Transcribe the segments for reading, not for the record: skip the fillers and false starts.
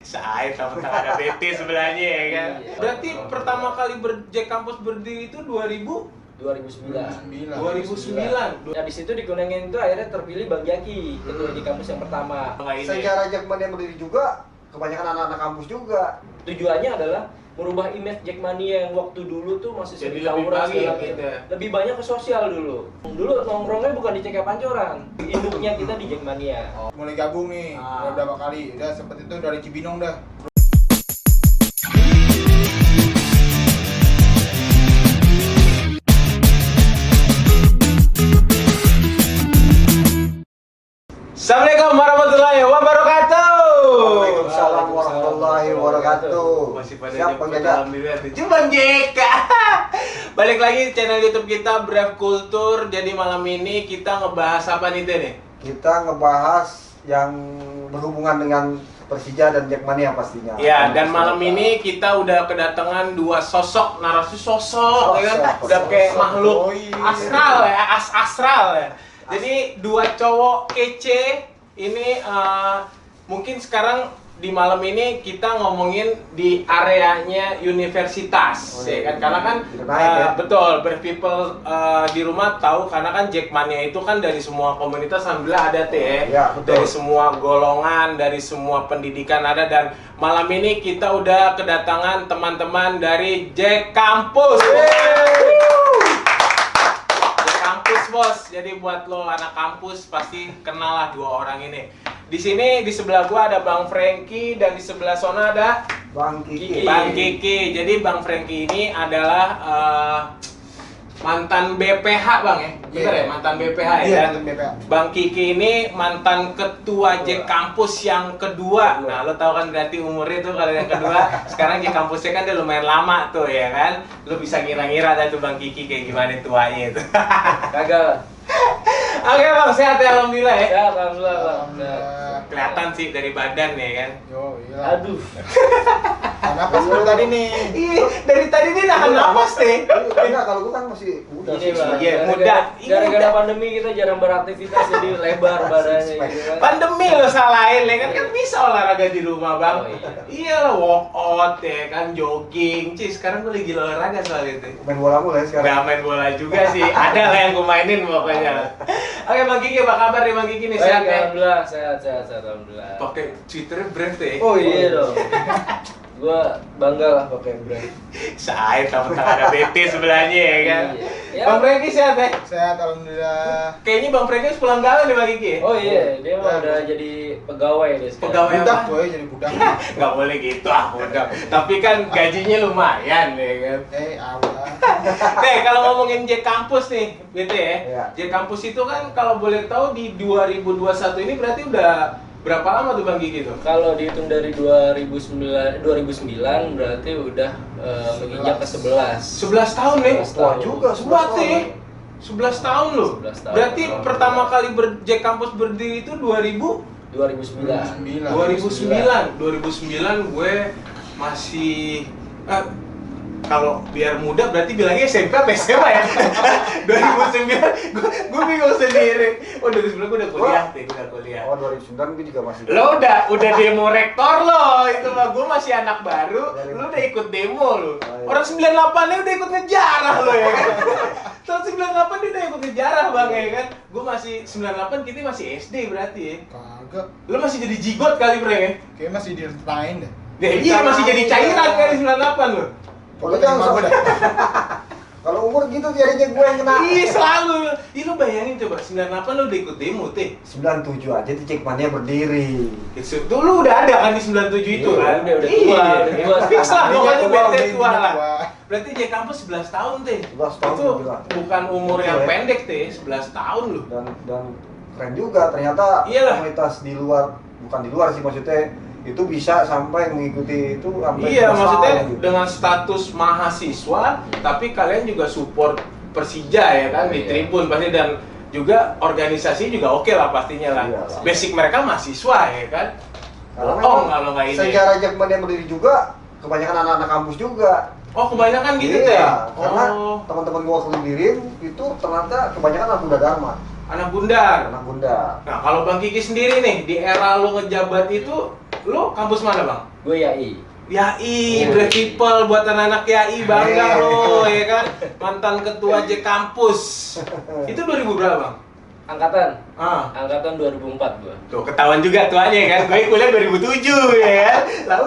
Saya sama ada BT sebelahnya ya kan. Iya. Berarti pertama kali Jack Kampus berdiri itu 2009. 2009. Nah di situ di Kuningin itu akhirnya terpilih Bang Jaki ketua di kampus yang pertama. Secara Jackmania berdiri juga, kebanyakan anak-anak kampus juga. Tujuannya adalah merubah image Jackmania yang waktu dulu tuh masih Jadi sering lebih tawuran pagi segala gitu ya? lebih banyak ke sosial dulu. Dulu nongkrongnya bukan di CK Pancoran, induknya kita di Jackmania. Mulai gabung nih, Ah. udah berapa kali, udah sempet itu dari Cibinong dah. Assalamualaikum warahmatullahi wabarakatuh. Waalaikumsalam warahmatullahi wabarakatuh. Masih pada Siap, Bang Jaga. alhamdulillah tuh. Cuma JK. Balik lagi di channel YouTube kita Brave Culture. Jadi malam ini kita ngebahas apa nih Teh nih? Kita ngebahas yang berhubungan dengan Persija dan Jackmania pastinya. Ya, dan malam ini kita udah kedatangan dua sosok, narasi sosok, ya kan? Udah kayak Sosok. makhluk Oh, iya. astral ya, astral ya. Jadi dua cowok kece ini mungkin sekarang di malam ini kita ngomongin di areanya universitas, Oh, ya iya. kan? Karena kan Naik, ya? betul, Brave People di rumah tahu karena kan Jackmania itu kan dari semua komunitas alhamdulillah ada Teh. Ya, betul. Dari semua golongan, dari semua pendidikan ada, dan malam ini kita udah kedatangan teman-teman dari Jack Kampus. Jack Kampus bos, jadi buat lo anak kampus pasti kenal lah dua orang ini. Di sini di sebelah gua ada Bang Franky dan di sebelah sana ada Bang Kiki. Bang Kiki. Jadi Bang Franky ini adalah mantan BPH Bang ya? Bener ya? Mantan BPH ya? Iya, Dan mantan BPH. Bang Kiki ini mantan ketua Jack Kampus yang kedua. Nah, lo tau kan berarti umurnya tuh kalau yang kedua. Sekarang Jack Kampusnya kan udah lumayan lama tuh ya kan. Lo bisa ngira-ngira dah tuh Bang Kiki kayak gimana tuanya itu. Kagak. Oke Bang, sehat ya alhamdulillah ya. Ya, alhamdulillah Bang. Alhamdulillah. Kelihatan sih dari badan ya kan. Yo, iya. Aduh. Kenapa sih tadi nih? Iya, dari tadi ini nahan napas deh. Enggak, kalau gua kan masih muda Ini Bang. Iya, gara-gara- muda. Ini Gara-gara muda. pandemi kita jarang beraktivitas jadi lebar badannya gitu kan. Pandemi lo salahin ya kan, kan bisa olahraga di rumah Bang. Oh, iya. Iya lah, walkout ya kan, jogging. Sekarang gue lagi olahraga soal itu. main bola mulu ya sekarang. Gak main bola juga sih, ada lah yang gue mainin pokoknya. Oke Bang Kiki, apa kabar nih Bang Kiki nih? Baik, Sehat ya? alhamdulillah, sehat, alhamdulillah. Pakai Twitternya Brave ya? Oh iya dong. Gua bangga lah pakai brand. Saya sama ada BT sebelahnya ya kan? Iya. Ya. Bang Franky sehat ya? Sehat, alhamdulillah. Kayaknya Bang Franky harus pulang galau nih Bang Kiki. Oh iya, dia mah Ya, udah jadi pegawai dia sekarang. Pegawai Budak apa? gue jadi budak. Gak boleh gitu ah, udah. Tapi kan gajinya lumayan ya kan? Awal. Nih, kalau ngomongin Jack Kampus nih, BT ya. Iya. Jack Kampus itu kan kalau boleh tahu di 2021 ini berarti udah berapa lama tuh Bang Kiki tuh? Kalau dihitung dari 2009 berarti udah menginjak ke 11. 11 tahun nih. 11 Tua tahun. juga, Buat sih. 11 tahun loh. 11 tahun. Berarti pertama kali Jack Kampus berdiri itu 2009. 2009 gue masih kalau biar muda berarti bilangnya SMP apa SMA ya? 2009 gue bingung sendiri. Oh 2009 gue udah kuliah gue udah kuliah. Oh, 2009 gua juga masih. Lo udah demo rektor lo, itu mah gue masih anak baru, lo udah ikut demo lo. Orang 98-nya udah ikut ngejarah lo ya kan. Tahun 98 dia udah ikut ngejarah Bang ya kan. Gue masih 98, kita masih SD berarti ya. Kagak. Lo masih jadi jigot kali Breng ya? Kayaknya masih diretain deh. Ya, iya masih jadi cairan kali 98 lo. Pokoknya Jangan sama gue dah. Kalau umur gitu jadinya gue yang kena. Iya selalu. Ih lo bayangin coba 98 lo udah ikut demo teh. 97 aja tuh Jackmania berdiri. Dulu udah ada kan di 97 itu Iya, kan? udah tua, Iya. udah tua. Fix lah pokoknya Tua, BT udah tua lah. tua. Berarti Jack Kampus 11 tahun teh. 11 tahun Itu gila. bukan umur Betul, yang ya. pendek teh, 11 tahun loh. Dan keren juga ternyata Iyalah. komunitas di luar, bukan di luar sih maksudnya, itu bisa sampai mengikuti itu sampai Iya, 11 maksudnya tahun gitu. dengan status mahasiswa, tapi kalian juga support Persija ya kan di Iya. tribun pasti, dan juga organisasi juga oke lah pastinya lah. Iya. Basic mereka mahasiswa ya kan. Karena Bohong memang kalau nggak ini. secara Jackmania berdiri juga, kebanyakan anak-anak kampus juga. Oh kebanyakan gitu teh. Iya, karena Oh, teman-teman gua keliling itu ternyata kebanyakan anak muda Dharma, anak bundar. anak bunda. Nah kalau Bang Kiki sendiri nih di era lo ngejabat itu Lu kampus mana, Bang? Gue YAI. YAI, great people buat anak-anak YAI, bangga lo ya kan. Mantan ketua J kampus. Itu 2000 berapa, Bang? Angkatan? Ah. Angkatan 2004 gue. Tuh, ketahuan juga tuanya kan. Gue kuliah 2007 ya kan. Lalu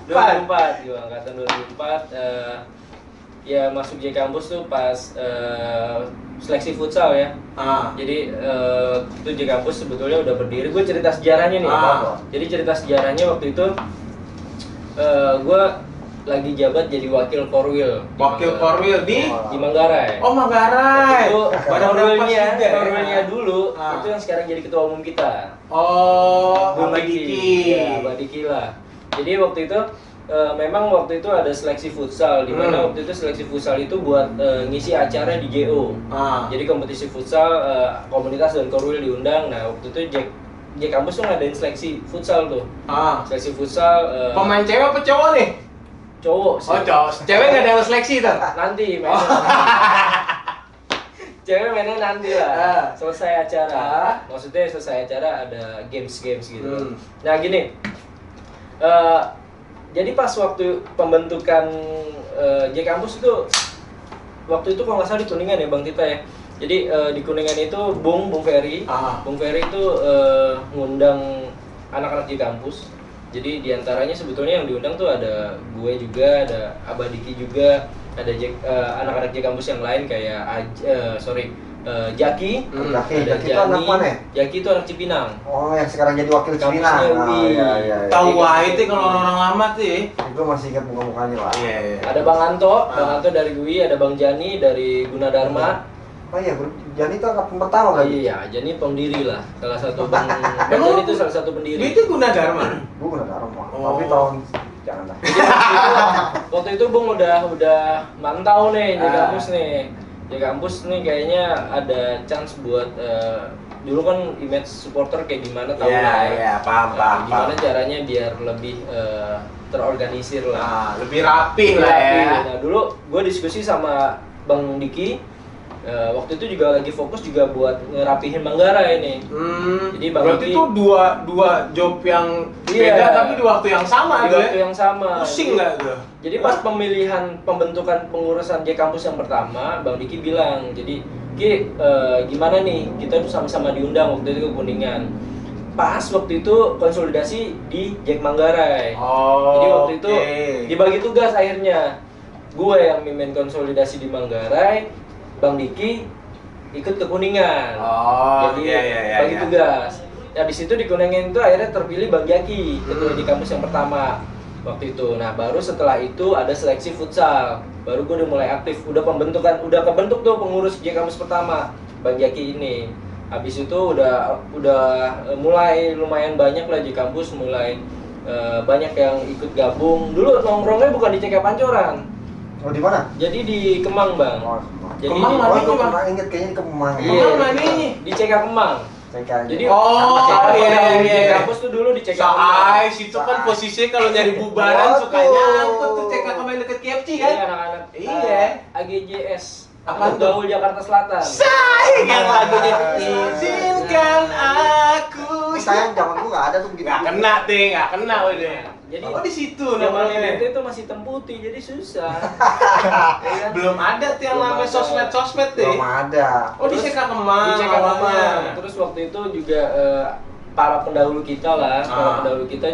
2004. 2004, gue angkatan 2004. Ya masuk J kampus tuh pas seleksi futsal ya. Jadi itu J kampus sebetulnya udah berdiri. Gue cerita sejarahnya nih. Jadi cerita sejarahnya waktu itu gue lagi jabat jadi wakil korwil. Wakil korwil di Manggarai. Oh, Manggarai. Itu Barang-barang korwilnya dulu itu yang sekarang jadi ketua umum kita. Oh, Bung Abang Diki. Ya, Abang Diki lah. Jadi waktu itu memang waktu itu ada seleksi futsal di mana waktu itu seleksi futsal itu buat ngisi acara di JO. Jadi kompetisi futsal komunitas dan korwil diundang. Nah, waktu itu J kampus tuh ngadain seleksi futsal tuh. Seleksi futsal Pemain cewek apa cowok nih? cowok sih. Oh, cowok. Cewek nggak ada yang seleksi tuh? Nanti mainnya. Cewek mainnya nanti lah. Selesai acara. Maksudnya selesai acara ada games gitu. Nah, gini. Jadi pas waktu pembentukan J kampus itu waktu itu kalau nggak salah di Kuningan ya Bang Tita ya. Jadi di Kuningan itu Bung Ferry. Bung Ferry itu ngundang anak-anak J kampus. Jadi diantaranya sebetulnya yang diundang tuh ada gue juga, ada Abah Diki juga, ada anak-anak J kampus yang lain kayak Jaki, ada Jaki itu anak mana ya? Jaki itu anak Cipinang. Oh, yang sekarang jadi wakil Kampusnya Cipinang. UI. Iya. Tahu itu kalau orang-orang lama sih. Gue masih ingat muka-mukanya lah. Iya. Ada Bang Anto dari UI, ada Bang Jani dari Gunadarma. Oh iya, Jani itu angkatan pertama kan? Iya, Jani pendiri lah, salah satu Bang Jani itu salah satu pendiri. Dia itu Gunadarma. Gue Gunadarma. Oh. Tapi tahun jangan lah. Waktu itu Bung udah mantau nih di kampus nih. Di kampus nih kayaknya ada chance buat dulu kan image supporter kayak gimana tahu lah. Iya, paham. Gimana caranya biar lebih terorganisir lah. Lebih rapi lah ya. Nah, dulu gue diskusi sama Bang Diki. Waktu itu juga lagi fokus juga buat ngerapihin Manggarai nih. Jadi Bang Berarti Diki itu dua job yang beda tapi di waktu yang sama. Di waktu yang sama. Pusing nggak tuh? Jadi pas pemilihan pembentukan pengurusan J kampus yang pertama, Bang Diki bilang, jadi Ki, gimana nih? Kita tuh sama-sama diundang waktu itu ke Kuningan. Pas waktu itu konsolidasi di Jack Manggarai. Jadi waktu itu dibagi tugas akhirnya. Gue yang mimpin konsolidasi di Manggarai, Bang Diki ikut ke Kuningan. Jadi bagi tugas. Ya di situ di Kuningan itu akhirnya terpilih Bang Jaki, ketua di kampus yang pertama waktu itu. Nah, baru setelah itu ada seleksi futsal. Baru gue udah mulai aktif, udah kebentuk tuh pengurus J kampus pertama, Bang Jaki ini. Habis itu udah mulai lumayan banyak lah J kampus, mulai banyak yang ikut gabung. Dulu nongkrongnya bukan di CK Pancoran. Oh, di mana? Jadi di Kemang, Bang. Jadi Kemang Oh, mana gue Bang? pernah inget kayaknya di Kemang. Iya, mana ini? di CK Kemang. Jadi iya. kampus tuh dulu di CK Soai, situ kan posisinya kalau nyari bubaran suka nyangkut tuh CK kemarin deket KFC kan? Iya, anak-anak. Iya. AGJS. Apaan tuh? Gaul Jakarta Selatan. Say, yang lagunya izinkan aku. Sayang zaman gue nggak ada tuh begitu. Nggak kena udah. Jadi di situ zaman namanya. itu masih hitam putih, jadi susah. Ya kan? Belum ada tuh yang Belum namanya ada. sosmed deh. Belum ada. Oh, di CK Kemang. Di CK Kemang. Terus waktu itu juga para pendahulu kita lah,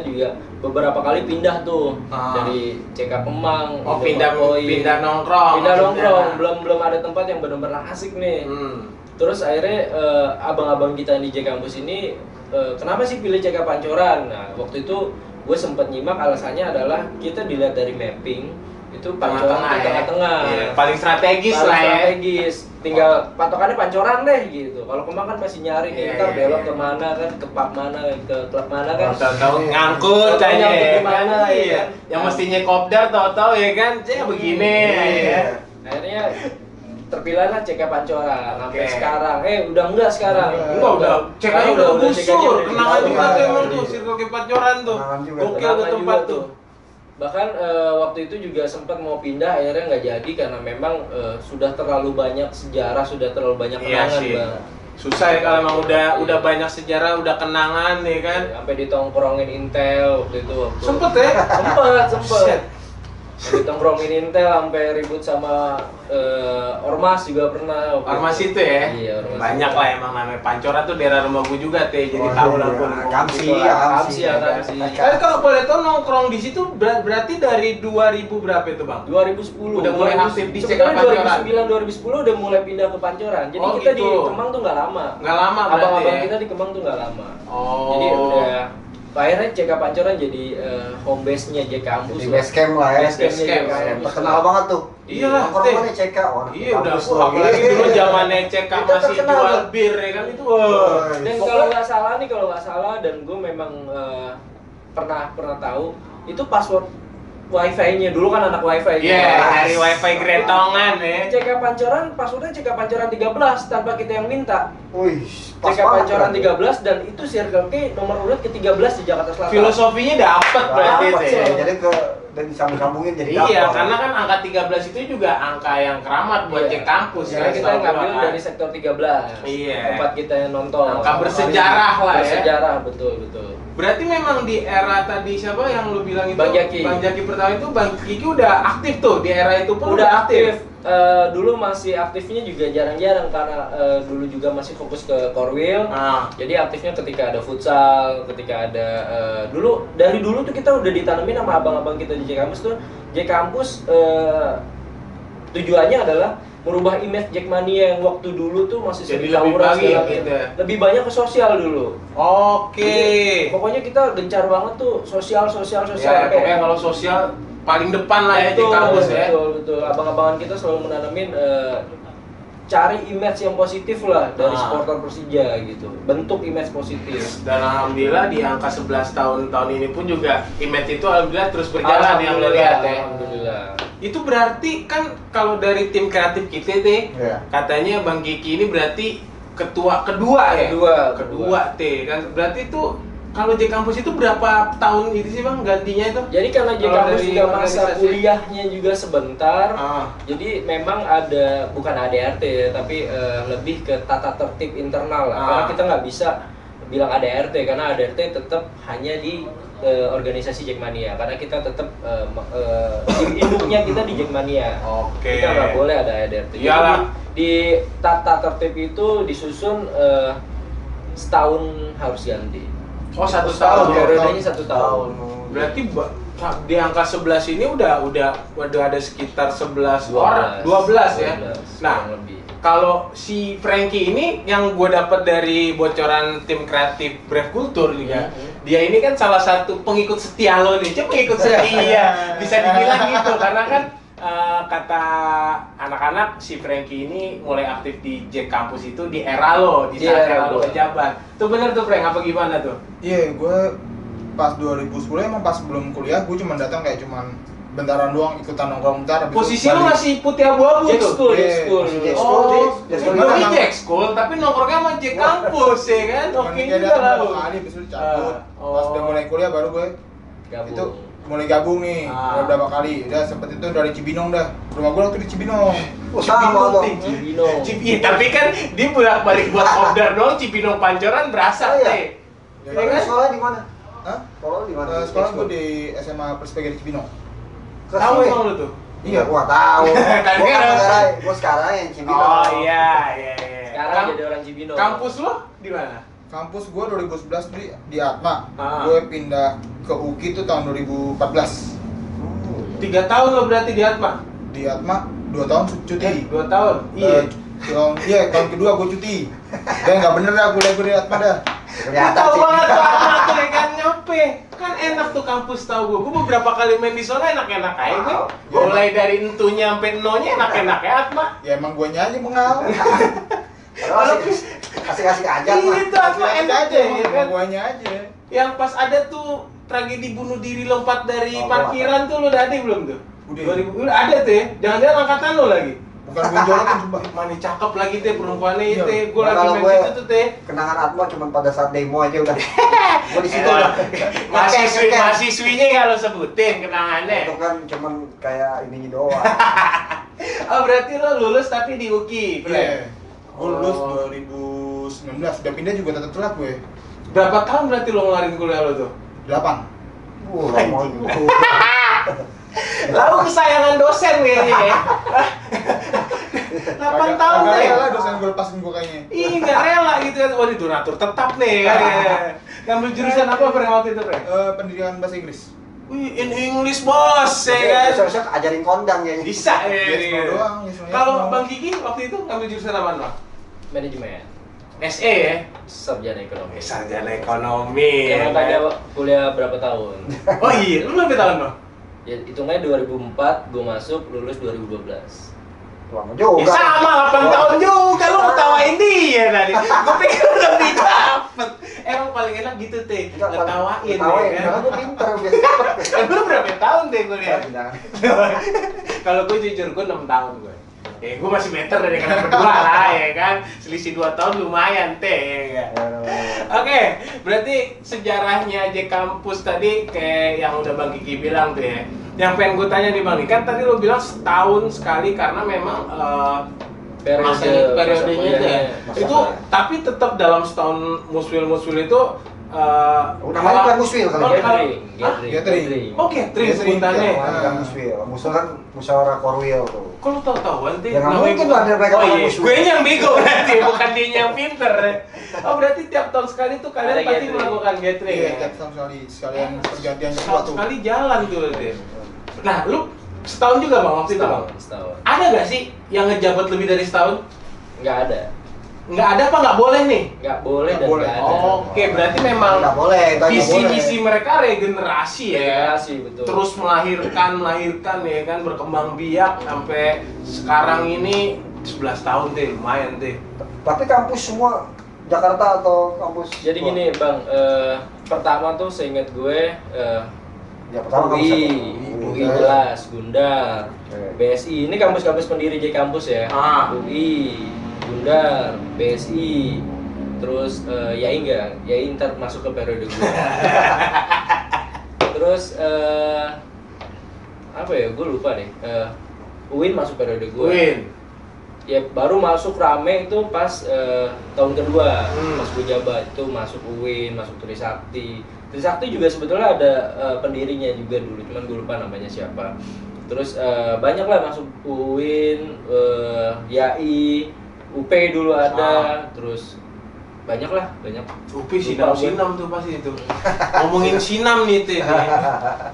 juga beberapa kali pindah tuh dari CK Kemang. Oh, Indomaret, pindah nongkrong. Pindah nongkrong, belum ada tempat yang benar-benar asik nih. Terus akhirnya abang-abang kita di J kampus ini kenapa sih pilih CK Pancoran? Nah, waktu itu gue sempat nyimak alasannya adalah kita dilihat dari mapping itu Pancoran di tengah-tengah. Iya, paling strategis Paling lah ya. strategis. Tinggal patokannya Pancoran deh gitu. Kalau Kemang kan masih nyari nih, ntar belok kemana kan, ke pub mana, ke klub mana kan. Tahu ngangkut Tahu aja nyangkut ya. di mana, Iya. ya kan? Yang mestinya kopdar tahu-tahu ya kan, begini ya. Akhirnya terpilihlah CK Pancoran sampai Oke. sekarang. Udah enggak sekarang. Enggak udah, CK-nya udah busur. Kenangan juga tuh emang tuh Iya. Circle K Pancoran tuh. Kenangan juga. Gokil Kenangan tuh tempat juga tuh. Bahkan waktu itu juga sempat mau pindah, akhirnya nggak jadi karena memang sudah terlalu banyak sejarah, sudah terlalu banyak Iya kenangan, sih. Bang. Susah ya kalau emang udah banyak sejarah, udah kenangan ya kan. Sampai ditongkrongin Intel waktu itu. Sempet ya? Sempet. Ditongkrongin Intel sampai ribut sama Ormas juga pernah. Ormas itu ya? Iya, Ormas. Banyak lah emang namanya. Pancoran tuh daerah rumah gue juga teh, jadi tahu lah gue. Kamsi, Kamsi. Tapi kalau boleh tahu nongkrong di situ berarti dari 2000 berapa itu bang? 2010 Udah mulai aktif di CK Sebenarnya Pancoran. 2009 2010 udah mulai pindah ke Pancoran. Jadi Oh, kita gitu. di Kemang tuh nggak lama. Nggak lama berarti Abang-abang ya? kita di Kemang tuh nggak lama. Oh. Jadi udah akhirnya CK Pancoran jadi home base-nya J Kampus. Di base camp lah ya. Base camp. Terkenal banget tuh. Iya lah, Nongkrongannya CK. Iya udah, apalagi dulu zamannya CK Itu masih terkenal jual tuh. bir ya kan itu. Wah. Dan kalau nggak salah dan gue memang pernah tahu itu password wifi-nya dulu kan anak wifi. Iya, dari wifi geretongan ya. CK Pancoran passwordnya CK Pancoran 13 tanpa kita yang minta. Wih, pas CK banget Pancoran berarti. 13 dan itu Circle K nomor urut ke-13 di Jakarta Selatan. Filosofinya dapet berarti Dapet itu sih, ya. jadi dan disambung-sambungin jadi Iya, dapet. karena kan angka 13 itu juga angka yang keramat buat Iya. cek kampus Karena ya. kita setahu ngambil gua kan. dari sektor 13. Iya. Tempat kita yang nonton. Angka bersejarah lah ya. Bersejarah, betul. Berarti memang di era tadi siapa yang lu bilang itu? Bang Jaki. Bang Jaki pertama itu Bang Kiki udah aktif tuh di era itu pun Udah aktif. Dulu masih aktifnya juga jarang-jarang karena dulu juga masih fokus ke Korwil. Ah. Jadi aktifnya ketika ada futsal, ketika ada dari dulu tuh kita udah ditanemin sama abang-abang kita di J Kampus tuh. J Kampus tujuannya adalah merubah image Jackmania yang waktu dulu tuh masih Jadi sering lebih tawuran baik segala gitu ya? lebih banyak ke sosial dulu. Oke. Jadi, pokoknya kita gencar banget tuh sosial. Ya, pokoknya kalau sosial paling depan lah ya di kampus ya. Betul. Abang-abangan kita selalu menanamin cari image yang positif lah dari supporter Persija gitu. Bentuk image positif. Dan alhamdulillah di angka 11 tahun ini pun juga image itu alhamdulillah terus berjalan yang lo lihat ya. Alhamdulillah. Itu berarti kan kalau dari tim kreatif kita teh, Iya. katanya Bang Kiki ini berarti ketua kedua ya? Kedua teh kan. Berarti itu kalau J Kampus itu berapa tahun itu sih Bang gantinya itu? Jadi karena J Kalau Kampus dari juga masa organisasi? kuliahnya juga sebentar. Ah. Jadi memang ada bukan ADRT ya, tapi lebih ke tata tertib internal lah. Karena kita nggak bisa bilang ADRT karena ADRT tetap hanya di organisasi Jackmania karena kita tetap induknya kita di Jackmania. Oke. Kita nggak boleh ada ADRT. Jadi Iyalah. di tata tertib itu disusun setahun harus ganti. Oh, 1 Tahun, tahun. ya. Periodenya 1 tahun. Berarti di angka 11 ini udah ada sekitar 11 orang, 12 ya. 12, Nah, kurang lebih. kalau si Frankie ini yang gue dapat dari bocoran tim kreatif Brave Culture juga, dia ini kan salah satu pengikut setia lo nih. Coba pengikut setia, bisa dibilang gitu karena kan kata anak-anak si Frankie ini mulai aktif di J Kampus itu di era lo, di saat era lo pejabat. Tuh bener tuh Frank, apa gimana tuh? Iya, gue pas 2010 emang pas belum kuliah, gue cuma datang kayak cuman bentaran doang, ikutan nongkrong bentar. habis itu Posisi lo balik. masih putih abu-abu Jack tuh. School, Iya, Jack School. masih Jack Oh, School, sebelumnya Jack School, tapi nongkrongnya sama Jack Kampus ya kan? Cuman Oke kayak juga datang lah. beberapa kali, habis itu dicabut. Oh. Pas udah mulai kuliah baru gue Gabung. itu mulai gabung nih, udah beberapa kali. Udah sempet itu dari Cibinong dah. Rumah gue waktu di Cibinong. Sama dong. Cibinong. Iya, tapi kan dia bolak-balik buat order doang, Cibinong Pancoran berasa Oh, iya. teh. Ya, Iya kan? Sekolah di mana? Hah? Sekolah di mana? Sekolah gue di SMA Persipagi di Cibinong. Tahu emang lu tuh? Iya, gua tahu. Tadi Gua kan- sekarang yang Cibinong. Oh iya. Sekarang jadi orang Cibinong. Kampus lo di mana? Kampus gue 2011 di Atma. Ah. Gue pindah ke UKI itu tahun 2014. 3 tahun lo berarti di Atma? Di Atma 2 tahun cuti. 2 tahun? Iya. Tahun kedua gue cuti. Dan nggak bener dah kuliah gue di Atma dah. Gue Kelihatan tau sih. banget tuh Atma tuh ya kan nyampe. Kan enak tuh kampus tau gue. Gue beberapa kali main di sana enak-enak aja gue. Wow. Mulai dari entunya sampai enonya enak-enak ya Atma. Ya emang gue nyanyi mengal. Padahal asik-asik aja Iya mah. itu Atma enak aja ya kan. Gue aja. Yang pas ada tuh tragedi bunuh diri lompat dari Oh, parkiran tuh lo udah ada belum tuh? Udah. 2000 udah ada tuh ya. Jangan-jangan angkatan lo lagi. Bukan gue jorokin coba. Mana cakep lagi teh perempuannya Iya. itu. Gue Nah, lagi kalau main gue- situ tuh teh. Kenangan Atma cuma pada saat demo aja udah. Gua di situ Elah, udah. Ngekek. mahasiswinya kalau sebutin kenangannya. Itu kan cuman kayak ininya doang. Oh berarti lo lulus tapi di UKI, Frank? Iya. Gue lulus Oh. 2011 2019, udah pindah juga tetap telat gue. Berapa tahun berarti lo ngelarin kuliah lo tuh? 8. Lama juga. Lalu kesayangan dosen kayaknya ya. 8 tahun Agak deh. rela dosen gue lepasin gue kayaknya. Ih, nggak rela gitu kan. Wah, donatur tetap nih kan ya. Ngambil jurusan apa Bre waktu itu, Bre? Pendidikan bahasa Inggris. Wih, in English bos, ya kan? Bisa ajarin kondang ya. Bisa ya. Yes, ini. no doang, yes, no, yes, Kalau no. Bang Kiki waktu itu ngambil jurusan apa, Bang? Manajemen, SE ya? sarjana ekonomi. Sarjana ekonomi. Yang ya tanya kan? kuliah berapa tahun? Oh iya, lu berapa tahun, Bang? Ya hitungnya 2004, gue masuk, lulus 2012. Lama juga. Ya sama, 8 tahun juga, lu ketawain dia tadi. Gue pikir udah didapet. Emang paling enak gitu, Teh. Ngetawain ya Ketawain, kan? karena gue pinter, biasa cepet. Lu berapa tahun, Teh, kuliah? Jangan. Kalau gue jujur, gue 6 tahun gue. Gue masih better dari kalian berdua lah, ya kan? Selisih 2 tahun lumayan, Teh, ya kan? Oke, berarti sejarahnya J Kampus tadi kayak yang udah Bang Kiki bilang tuh ya. Yang pengen gue tanya nih Bang, kan tadi lo bilang setahun sekali karena memang periodenya itu ya. Masa Itu tapi tetap dalam setahun muswil itu Namanya bukan muswil kali ya? Gathering. Oh, gathering Gathering, sebutannya. Namanya bukan muswil. Muswil kan musyawarah korwil tuh. Kok lu tahu-tahuan Teh? Ya, nggak Namanya mungkin bukan- lah, biar mereka Oh pada iya, musuh. gue yang bego berarti, bukan dia yang pinter. Oh berarti tiap tahun sekali tuh kalian Ada pasti gathering. melakukan gathering Iya, ya? tiap tahun sekali sekalian pergantian Setahun sesuatu. sekali jalan tuh berarti. Nah, lu setahun juga Bang waktu itu Bang? Setahun. Ada gak sih yang ngejabat lebih dari setahun? Nggak ada. Nggak ada apa nggak boleh nih? Nggak boleh Nggak dan boleh. nggak ada. Oke, berarti memang Nggak boleh, itu nggak visi boleh. misi mereka regenerasi ya. Regenerasi, betul. Terus melahirkan ya kan, berkembang biak sampai sekarang ini 11 tahun deh, lumayan deh. Tapi kampus semua Jakarta atau kampus? Jadi luar? gini Bang, pertama tuh seingat gue Ya pertama kampus UI, apa? UI jelas, Gundar, Oke. BSI, ini kampus-kampus pendiri J Kampus ya. Ah. UI, Gundar, BSI, terus YAI enggak, YAI ntar masuk ke periode gue. Terus apa ya, gue lupa deh. UIN masuk periode gue. Win. Ya baru masuk rame itu pas tahun kedua, pas gue jabat itu masuk UIN, masuk Trisakti. Trisakti juga sebetulnya ada pendirinya juga dulu, cuman gue lupa namanya siapa. Terus banyak lah masuk UIN, YAI, UP dulu ada, terus banyak. Upi sinam tuh pasti itu. Ngomongin sinam nih Teh.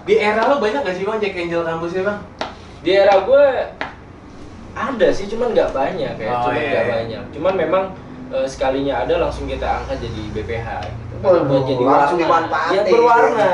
Di era lo banyak gak sih Bang Jack Angel kampusnya Bang? Di era gue ada sih, cuman nggak banyak ya, Oh, cuman iya. nggak banyak. Cuman memang sekalinya ada langsung kita angkat jadi BPH gitu. Waduh, Buat jadi langsung warna. dimanfaatin. Ya berwarna.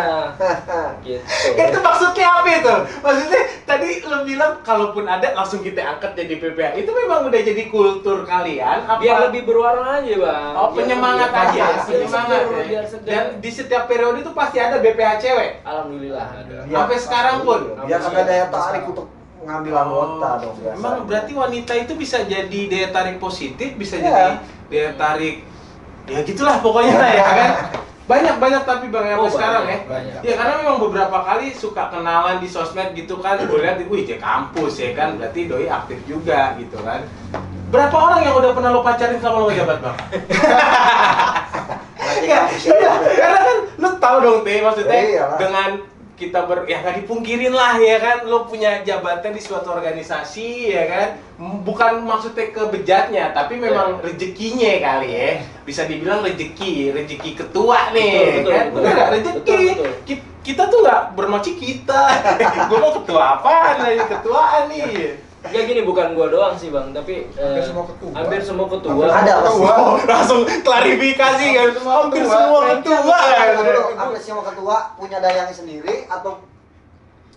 Gitu. Itu maksudnya apa itu? Maksudnya tadi lo bilang kalaupun ada langsung kita angkat jadi PPH. Itu memang udah jadi kultur kalian apa? Biar lebih berwarna aja bang. Oh, penyemangat Biar- aja, biar penyemangat seger, ya. biar seger. Dan di setiap periode itu pasti ada BPH cewek. Alhamdulillah ada. Sampai sekarang pun? Biar ada daya tarik untuk ngambil anggota dong biasa. Emang berarti wanita itu bisa jadi daya tarik positif, bisa Iya. jadi daya tarik ya gitulah pokoknya lah ya kan. Banyak tapi Bang sampai Oh, sekarang banyak, ya. banyak. Ya karena memang beberapa kali suka kenalan di sosmed gitu kan, gue lihat wih J Kampus ya kan, berarti doi aktif juga gitu kan. Berapa orang yang udah pernah lo pacarin sama lo ngejabat Bang? Ya, iya, karena kan lo tahu dong Teh, maksudnya Iyalah. dengan kita ya nggak dipungkirin lah ya kan, lo punya jabatan di suatu organisasi ya kan, bukan maksudnya kebejatnya tapi memang rezekinya kali ya, bisa dibilang rezeki ketua nih. Betul, kan betul, bener nggak? betul. Rezeki Betul. Kita tuh nggak bermaksud kita gue mau ketua apaan lagi, ketuaan nih. Ya gini, bukan gua doang sih bang, tapi Hampir semua ketua. hampir semua ketua. Hampir ada, Mas. Oh, langsung klarifikasi kan, hampir semua ketua kan. Hampir semua ketua punya dayanya sendiri atau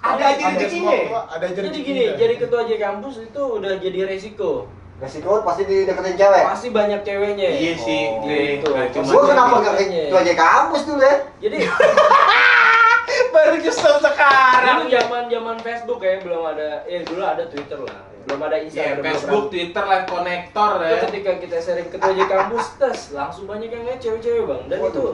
Ada aja Hampir semua rezekinya. ketua ada aja Jadi rezekinya. gini, jadi ketua J Kampus itu udah jadi resiko. resiko pasti dideketin cewek? Pasti banyak ceweknya. Iya sih, Oh, Teh. gitu. Nggak cuma Gua kenapa cewek gak ceweknya. ketua aja kampus dulu ya? Jadi baru justru sekarang. dulu zaman Facebook ya, belum ada, dulu ada Twitter lah, belum ada Ya, Instagram. Facebook, Twitter, live konektor Itu ya. ketika kita sharing ketua J Kampus, langsung banyak yang lihat cewek-cewek bang, dan Waduh. itu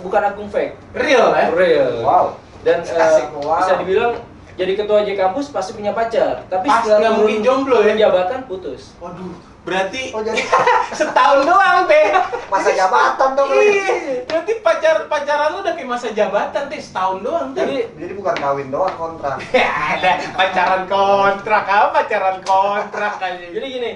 bukan akun fake, Real ya. real. Wow. Dan Asik, wow. bisa dibilang jadi ketua J kampus pasti punya pacar, tapi Pasti nggak mungkin jomblo ya? jabatan putus. Waduh, berarti Oh jadi setahun doang teh. masa jabatan dong. Iya, berarti pacaran lu udah kayak masa jabatan teh setahun doang teh. Jadi bukan kawin doang, kontrak. Ya ada pacaran kontrak apa pacaran kontrak aja. Jadi gini,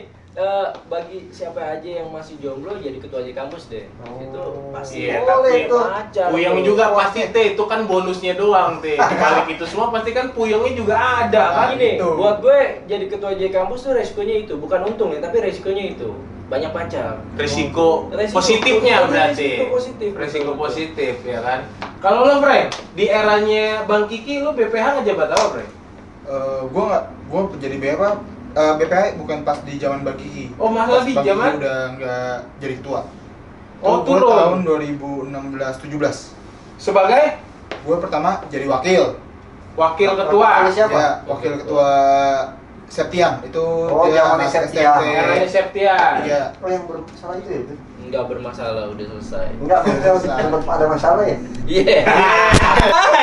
bagi siapa aja yang masih jomblo jadi ketua J kampus deh. Itu pasti Iya, boleh tapi tuh. pacar. Puyeng tuh. juga pasti teh, itu kan bonusnya doang teh. Di balik itu semua pasti kan puyengnya juga ada kan. Gini, Gitu. buat gue jadi ketua J kampus tuh resikonya itu, bukan untung ya, tapi resikonya itu banyak pacar. Resiko Resiko- positifnya berarti. resiko positif. Resiko positif ya kan. Kalau lo Frank, di eranya Bang Kiki lo BPH ngejabat apa Frank? Gue jadi BPH bukan pas di zaman Bang Kiki. Oh, malah Pas di Bang Kiki zaman- udah nggak jadi ketua. Oh, Gue turun. tahun 2016-17. Sebagai Gue pertama jadi wakil. wakil ketua. Wakil siapa? Ya, wakil ketua Septian itu Oh, dia zamannya anak Septian. SMP. Eranya Septian. Iya. Oh yang bersalah itu ya? Nggak bermasalah, udah selesai. Enggak, maksudnya ada masalah ya? Iya.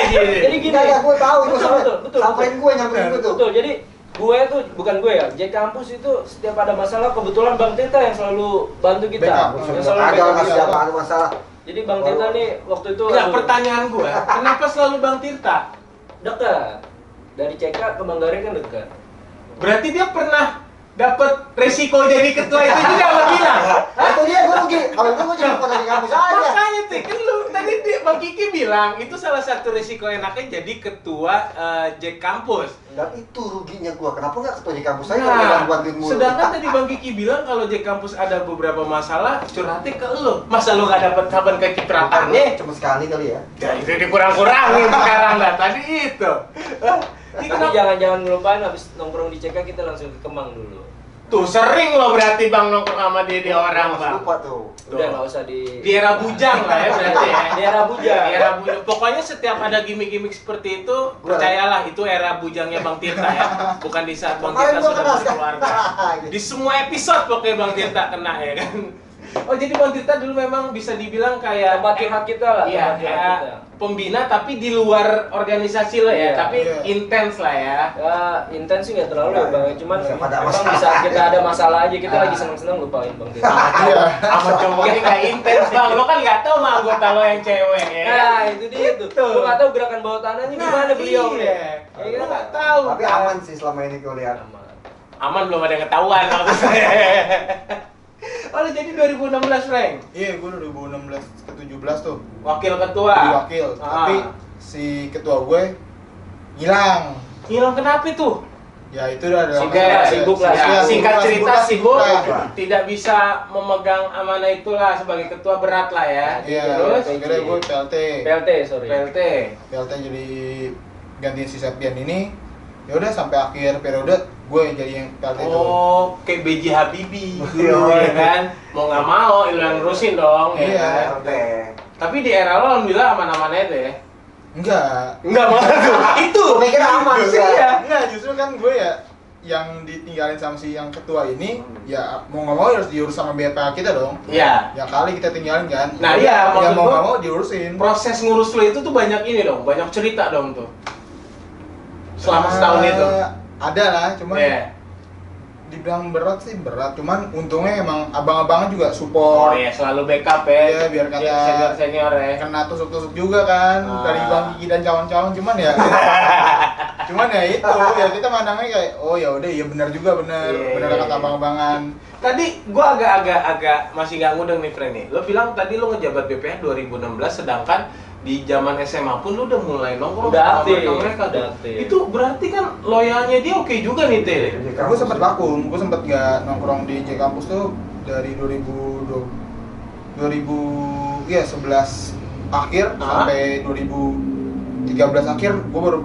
Jadi Jadi gini. Enggak, gue tahu itu Betul, sampai betul, betul, sampein gue nyamperin gue tuh. Betul, jadi gue tuh, bukan gue ya, J kampus itu setiap ada masalah, kebetulan Bang Tirta yang selalu bantu kita. Backup. Yang selalu Ada backup lah kita. siapa ada masalah. Jadi Bang Tirta nih waktu itu Enggak, aduh, pertanyaan gua, kenapa selalu Bang Tirta? dekat. Dari CK ke Manggarai kan dekat. Berarti dia pernah dapat resiko jadi ketua itu juga lo bilang. Itu dia gue rugi. Kalau gue jadi ketua dari kampus aja. Makanya tuh kan lu tadi Bang Kiki bilang itu salah satu resiko enaknya jadi ketua J kampus. Dan itu ruginya gue. Kenapa nggak ketua di kampus aja? Nah, Jangan bantuin mulu. sedangkan tadi Bang Kiki bilang kalau J kampus ada beberapa masalah curhatnya ke lu. Masa lu nggak dapat kapan kekipratannya? Cuma sekali kali ya. Ya itu dikurang-kurangin sekarang dah tadi itu. Ini Tapi kenapa? jangan ngelupain habis nongkrong di CK kita langsung ke Kemang dulu. Tuh sering lo berarti Bang nongkrong sama dia orang Masih Bang. lupa tuh. Udah nggak usah di Di era bujang lah ya berarti ya. Di era bujang. Di era bujang. Pokoknya setiap ada gimmick-gimmick seperti itu, percayalah itu era bujangnya Bang Tirta ya. Bukan di saat Bang Kemarin Tirta gua sudah kena berkeluarga. Di semua episode pokoknya Bang Tirta kena ya kan. Oh jadi Bang Tirta dulu memang bisa dibilang kayak tempat curhat kita lah. Iya, tempat curhat kayak kita. pembina tapi di luar organisasi lo ya, Iya. tapi Iya. intens lah ya. Ya, intens sih nggak terlalu ya Bang, cuman Nggak ada memang masalah. di saat kita ada masalah aja kita Ah. lagi seneng-seneng lupain Bang Tirta. Iya. Sama cowoknya kayak intens Bang, lo kan nggak tahu sama anggota lo yang cewek ya. Nah, itu dia tuh. Tuh. Lu nggak tahu gerakan bawah tanahnya gimana beliau nih. Iya. Ya Lo kan? nggak tahu. Tapi kan? aman sih selama ini gue lihat. Aman. Aman belum ada yang ketahuan maksud saya. Oh lo jadi 2016 Frank, Iya, gue 2016 ke 17 tuh wakil ketua. jadi wakil. Ah. Tapi si ketua gue hilang. Hilang kenapa tuh? Ya itu udah ada Sibuk lah. Ya, singkat cerita sibuk, lah. tidak bisa memegang amanah itulah sebagai ketua berat lah ya. Iya, Terus akhirnya gue PLT, sorry. PLT. PLT jadi gantiin si Septian ini. Ya udah sampai akhir periode gue yang jadi yang PLT itu. Oh, kayak BJ Habibie Iya. dulu ya kan. Mau nggak mau, lu yang nerusin dong. ya Iya. kan? Oke. Tapi di era lo alhamdulillah aman-aman aja tuh ya. Enggak. Enggak malah tuh. Itu. Gue mikir aman sih. Iya. Enggak, justru kan gue ya yang ditinggalin sama si yang ketua ini ya mau nggak mau harus diurus sama BPA kita dong. Iya. Ya kali kita tinggalin kan. Nah, iya, ya maksud mau gua- nggak mau diurusin. Proses ngurus lo itu tuh banyak ini dong, banyak cerita dong tuh. Selama setahun itu. Ada lah, cuman Iya. dibilang berat sih berat, cuman untungnya emang abang-abangnya juga Oh support. iya, selalu backup ya. Iya, biar kata senior ya. Kena tusuk-tusuk juga kan Ah. dari Bang Gigi dan kawan-kawan, cuman ya cuman ya itu ya kita mandangnya kayak oh ya udah iya benar juga benar Iya, benar iya, kata iya. abang-abangan. Tadi gua agak masih nggak ngudeng nih Fren nih. Lo bilang tadi lo ngejabat BPH 2016 sedangkan di zaman SMA pun lo udah mulai nongkrong Udah sama aktif, mereka udah tuh. aktif. Itu berarti kan loyalnya dia oke juga nih Teh. Gue sempet vakum, gue sempet nggak nongkrong di J Kampus tuh dari 11 akhir Ah. sampai 2013 akhir gue baru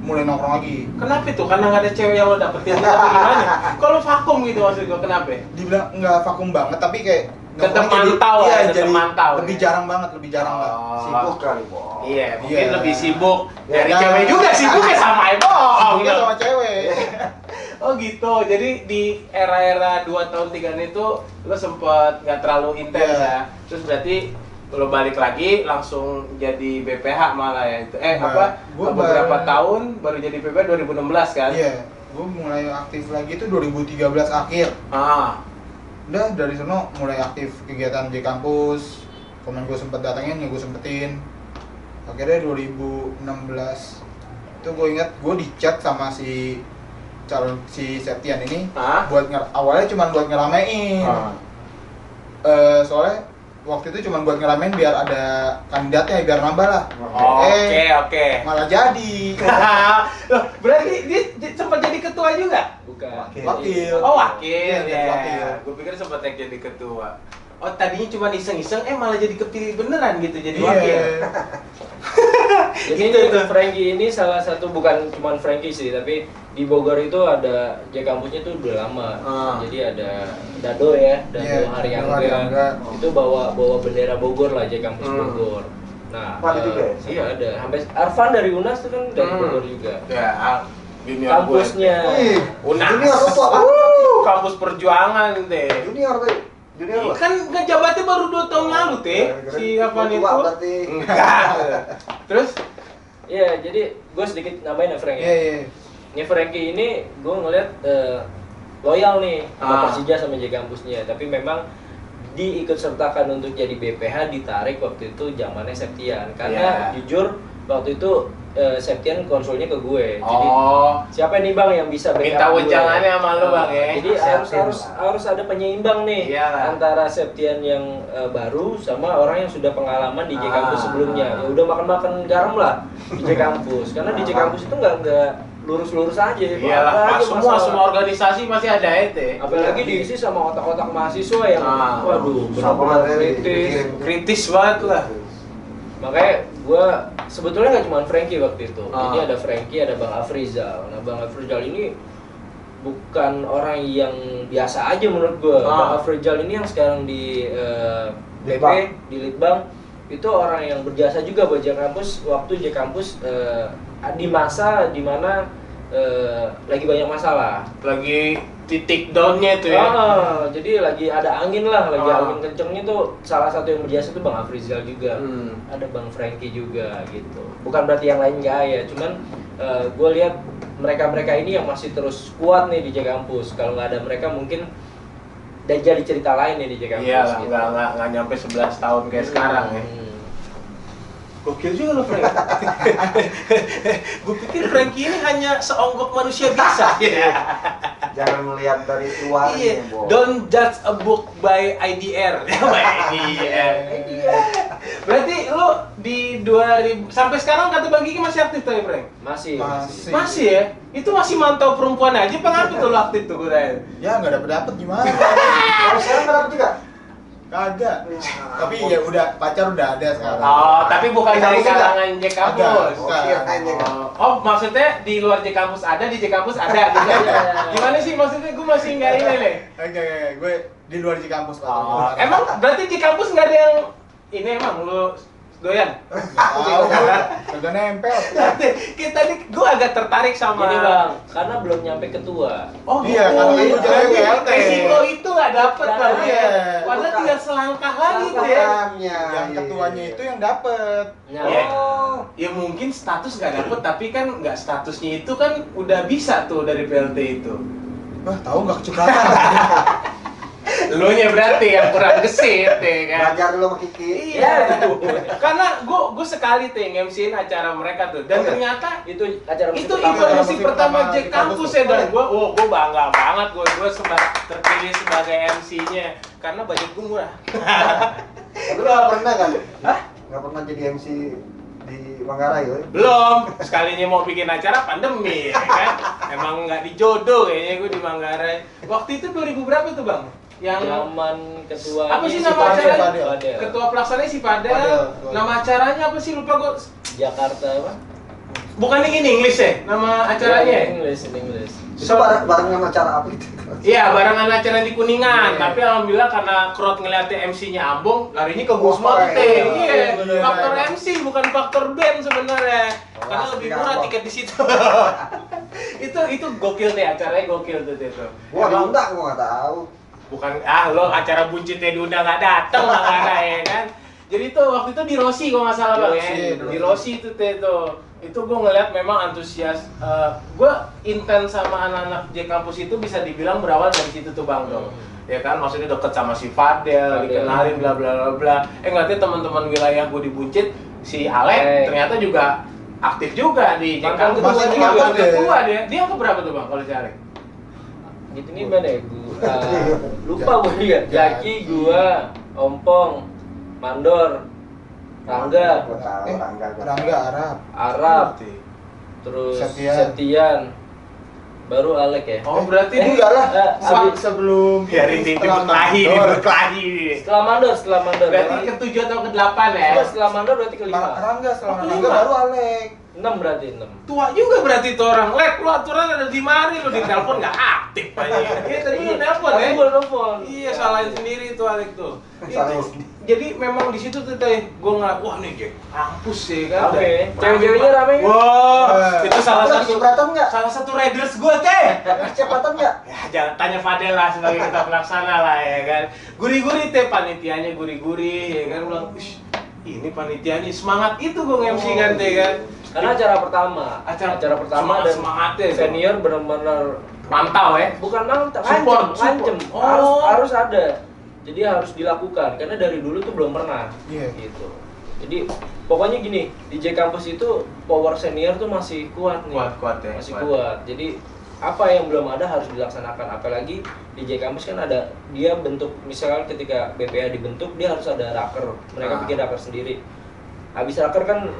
mulai nongkrong lagi. Kenapa itu? Karena nggak ada cewek yang lo dapetin atau gimana? Kalau vakum gitu maksud gua, kenapa? Dibilang nggak vakum banget tapi kayak Tetep nongkrongnya mantau iya, ya, tetep jadi mantau lebih ya. jarang banget, lebih jarang lah. Sibuk kali, Bo. Iya, mungkin Iya. lebih sibuk. Dari Ya. cewek juga sibuknya sama ya, bohong. Sibuknya sama cewek. Oh gitu, jadi di era-era 2 tahun 3 itu lo sempet nggak terlalu intens Iya. ya. Terus berarti lo balik lagi langsung jadi BPH malah ya itu. Nah, gua beberapa tahun baru jadi BPH 2016 kan? Iya, gue mulai aktif lagi itu 2013 akhir. Udah dari sono mulai aktif kegiatan di kampus. Komen gue sempet datengin, ya gue sempetin. Akhirnya 2016 itu gue ingat gue di chat sama si Septian ini awalnya cuma buat ngeramein. Soalnya waktu itu cuma buat ngeramein biar ada kandidatnya biar nambah lah. Oke. Malah jadi. Loh, berarti dia sempat jadi ketua juga? Bukan. Wakil. Oh, wakil. Iya, jadi wakil. Gue pikir sempat jadi ketua. Oh, tadinya cuma iseng-iseng, malah jadi kepilih beneran gitu jadi Iya. wakil. Jadi Frankie ini salah satu, bukan cuma Frankie sih, tapi di Bogor itu ada J kampusnya tuh udah lama. Jadi ada Dado ya, Dado Haryangga. Itu bawa bendera Bogor lah, J kampus Bogor. Nah, Ada juga ya? iya ada. Sampai Arfan dari UNAS tuh kan dari Bogor juga. Ya, Kampusnya. UNAS. Junior tuh apa? Kampus perjuangan deh. Junior tuh. Junior lah. Kan ngejabatnya baru 2 tahun lalu teh si Arfan itu. Berarti. Enggak. Terus Iya, jadi gue sedikit nambahin ya Frank ya. Iya. Ini Frankie ini gue ngeliat loyal nih sama Persija sama J kampusnya, tapi memang diikut sertakan untuk jadi BPH ditarik waktu itu zamannya Septian, karena jujur waktu itu Septian konsulnya ke gue. Jadi siapa nih Bang yang bisa backup minta wejangannya sama lu Bang ya. Jadi harus ada penyeimbang nih antara Septian yang baru sama orang yang sudah pengalaman di J kampus sebelumnya. Ya udah makan garam lah di J kampus, karena di J kampus itu nggak lurus-lurus aja. Iyalah, semua organisasi masih ada itu. Apalagi diisi sama otak-otak mahasiswa yang waduh, benar-benar kritis banget lah. Makanya gue sebetulnya nggak cuma Frankie waktu itu. Jadi ada Frankie, ada Bang Afrizal. Nah, Bang Afrizal ini bukan orang yang biasa aja menurut gue. Bang Afrizal ini yang sekarang di BP, di Litbang, itu orang yang berjasa juga buat J kampus waktu J kampus di masa dimana lagi banyak masalah, lagi titik downnya itu ya. Jadi lagi ada angin lah, lagi angin kencengnya tuh salah satu yang berjasa tuh Bang Afrizal juga, ada Bang Frankie juga gitu. Bukan berarti yang lain nggak ya, cuman gue lihat mereka ini yang masih terus kuat nih di J kampus. Kalau nggak ada mereka mungkin dan jadi cerita lain nih di J kampus. Iya, gitu. nggak nyampe 11 tahun kayak sekarang ya. Gokil juga lo Frank. Gue pikir Frankie ini hanya seonggok manusia biasa. Jangan melihat dari luarnya, Iya. Bo. Don't judge a book by IDR. IDR. Berarti lo di 2000 sampai sekarang kata Bang Kiki masih aktif tuh ya, Frank? Masih ya? Itu masih mantau perempuan aja, apa tuh lo aktif tuh gue? Ya nggak dapet gimana? Kalau sekarang nggak dapet juga? Kagak. Tapi ya udah pacar udah ada sekarang. Tapi bukan dari kalangan J kampus. Maksudnya di luar J kampus ada, di J kampus ada gitu. Gimana sih maksudnya? Gue masih nggak ini nih. Oke, gue di luar J kampus. Emang berarti J kampus nggak ada yang ini emang lu doyan? Kagak nempel. Kita nih, gue agak tertarik sama. Gini Bang, karena belum nyampe ketua. Iya, karena itu jadi PLT. Resiko itu nggak dapet Bang. Iya. Padahal tinggal selangkah lagi tuh ya. Yang ketuanya itu yang dapet. Ya mungkin status nggak dapet, tapi kan nggak statusnya itu kan udah bisa tuh dari PLT itu. Wah, tahu nggak kecepatan. Lu nya berarti yang kurang gesit ya kan. Belajar dulu sama Kiki. Iya gitu. Karena gue sekali tuh MC-in acara mereka tuh dan ternyata Itu acara itu musik pertama. event musik pertama J kampus ya, dan gue bangga banget gue terpilih sebagai MC-nya karena budget gue murah. Tapi lu nggak pernah kan? Nggak pernah jadi MC di Manggarai ya? Belum, sekalinya mau bikin acara pandemi ya kan. Emang nggak dijodoh kayaknya gue di Manggarai. Waktu itu 2000 berapa tuh Bang? Yang zaman ketua apa sih nama acaranya? Padel. Ketua pelaksananya si Padel. Nama acaranya apa sih, lupa gue. Jakarta apa? Bukan yang ini English ya? Nama acaranya? English. Itu barengan acara apa itu? Iya, barengan acara di Iya. Kuningan. Tapi alhamdulillah karena crowd ngeliatnya MC-nya Ambong, larinya ke Gusma tuh teh. Iya, faktor MC bukan faktor band sebenarnya. Karena lebih murah tiket di situ. itu gokil teh, acaranya gokil tuh itu. Gua diundang, gua nggak tahu. Bukan lo acara buncitnya diundang nggak dateng lah ya kan. Jadi tuh waktu itu di Rossi kalau nggak salah bang ya. Di Rossi itu tuh. Itu gue ngeliat memang antusias. Gue intens sama anak-anak J Campus itu bisa dibilang berawal dari situ tuh bang tuh. Ya kan, maksudnya deket sama si Fadel, dikenalin bla bla bla bla. Ngeliatnya teman-teman wilayah gue di Buncit, si Alek ternyata juga aktif juga di J Campus. Masih ketua dia. Dia ke berapa tuh bang kalau si Alek? Gitu nih mana ya? Lupa gue juga. Jaki, gua, Ompong, Mandor, Rangga, Rangga Arab, terus Septian, baru Alek ya. Oh berarti enggak lah. sebelum biarin di berkelahi. Setelah Mandor. Berarti ke-7 atau ke-8 ya? Setelah Mandor berarti ke-5. Rangga setelah Oh, Rangga kelima. baru Alek. 6 berarti 6. Tua juga berarti tuh orang. Lek, lu aturan ada di mari, lu di telepon nggak aktif aja. Iya tadi lu nelpon ya? Gue nelpon. Iya salahin sendiri tuh Alek tuh. Salahin Itu. sendiri. Jadi memang di situ tuh teh gue ngeliat, wah nih Jack, kampus ya kan. Oke. Cewek-ceweknya rame nggak? Wah, itu salah Ada satu kecipratan nggak? salah satu Raiders gue teh. Kecepatan nggak? Ya jangan tanya Fadel lah sebagai ketua pelaksana lah ya kan. Gurih-gurih teh panitianya gurih-gurih ya kan, bilang, "Ish, ini panitianya semangat itu gue MC kan teh kan." Karena acara pertama. Acara pertama dan semangatnya tuh. senior benar-benar Mantau ya. bukan mantap, Support. ngancem. Oh. Harus ada. Jadi harus dilakukan karena dari dulu tuh belum pernah. Iya. Gitu. Jadi pokoknya gini, di J Campus itu power senior tuh masih kuat nih. Kuat ya. Masih kuat. Jadi apa yang belum ada harus dilaksanakan, apalagi di J Campus kan ada dia bentuk, misalnya ketika BPH dibentuk dia harus ada raker. Mereka bikin raker sendiri. Habis raker kan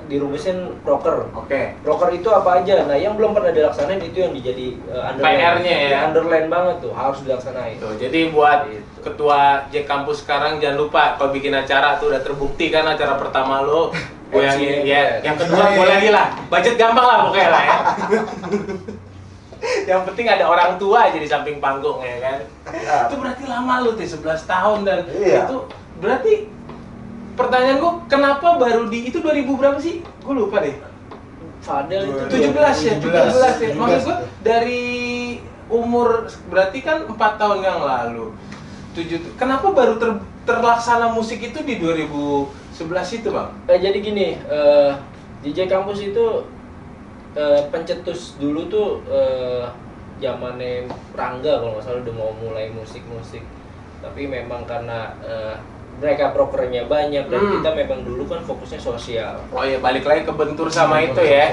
dirumusin proker. Oke. Proker itu apa aja? Nah, yang belum pernah dilaksanain itu yang dijadi PR-nya ya. Underline banget tuh, harus dilaksanain. Tuh, jadi buat Gitu. ketua J Campus sekarang jangan lupa kalau bikin acara tuh udah terbukti kan acara pertama lo. Gue yang ini ya, yang kedua boleh lagi lah. Budget gampang lah pokoknya lah ya. Yang penting ada orang tua aja di samping panggung ya kan. Itu berarti lama lu tuh 11 tahun dan Iya. itu berarti pertanyaan gua kenapa baru di itu 2000 berapa sih? Gue lupa deh. Fadel itu 17 ya, 17 ya. 17 Maksud gua tuh. dari umur berarti kan 4 tahun yang lalu. Kenapa baru terlaksana musik itu di 2011 itu, Bang? jadi gini, DJ Campus itu pencetus dulu tuh zamannya Rangga kalau nggak salah udah mau mulai musik. Tapi memang karena mereka prokernya banyak dan kita memang dulu kan fokusnya sosial. Oh ya, balik lagi ke bentur sama itu ya.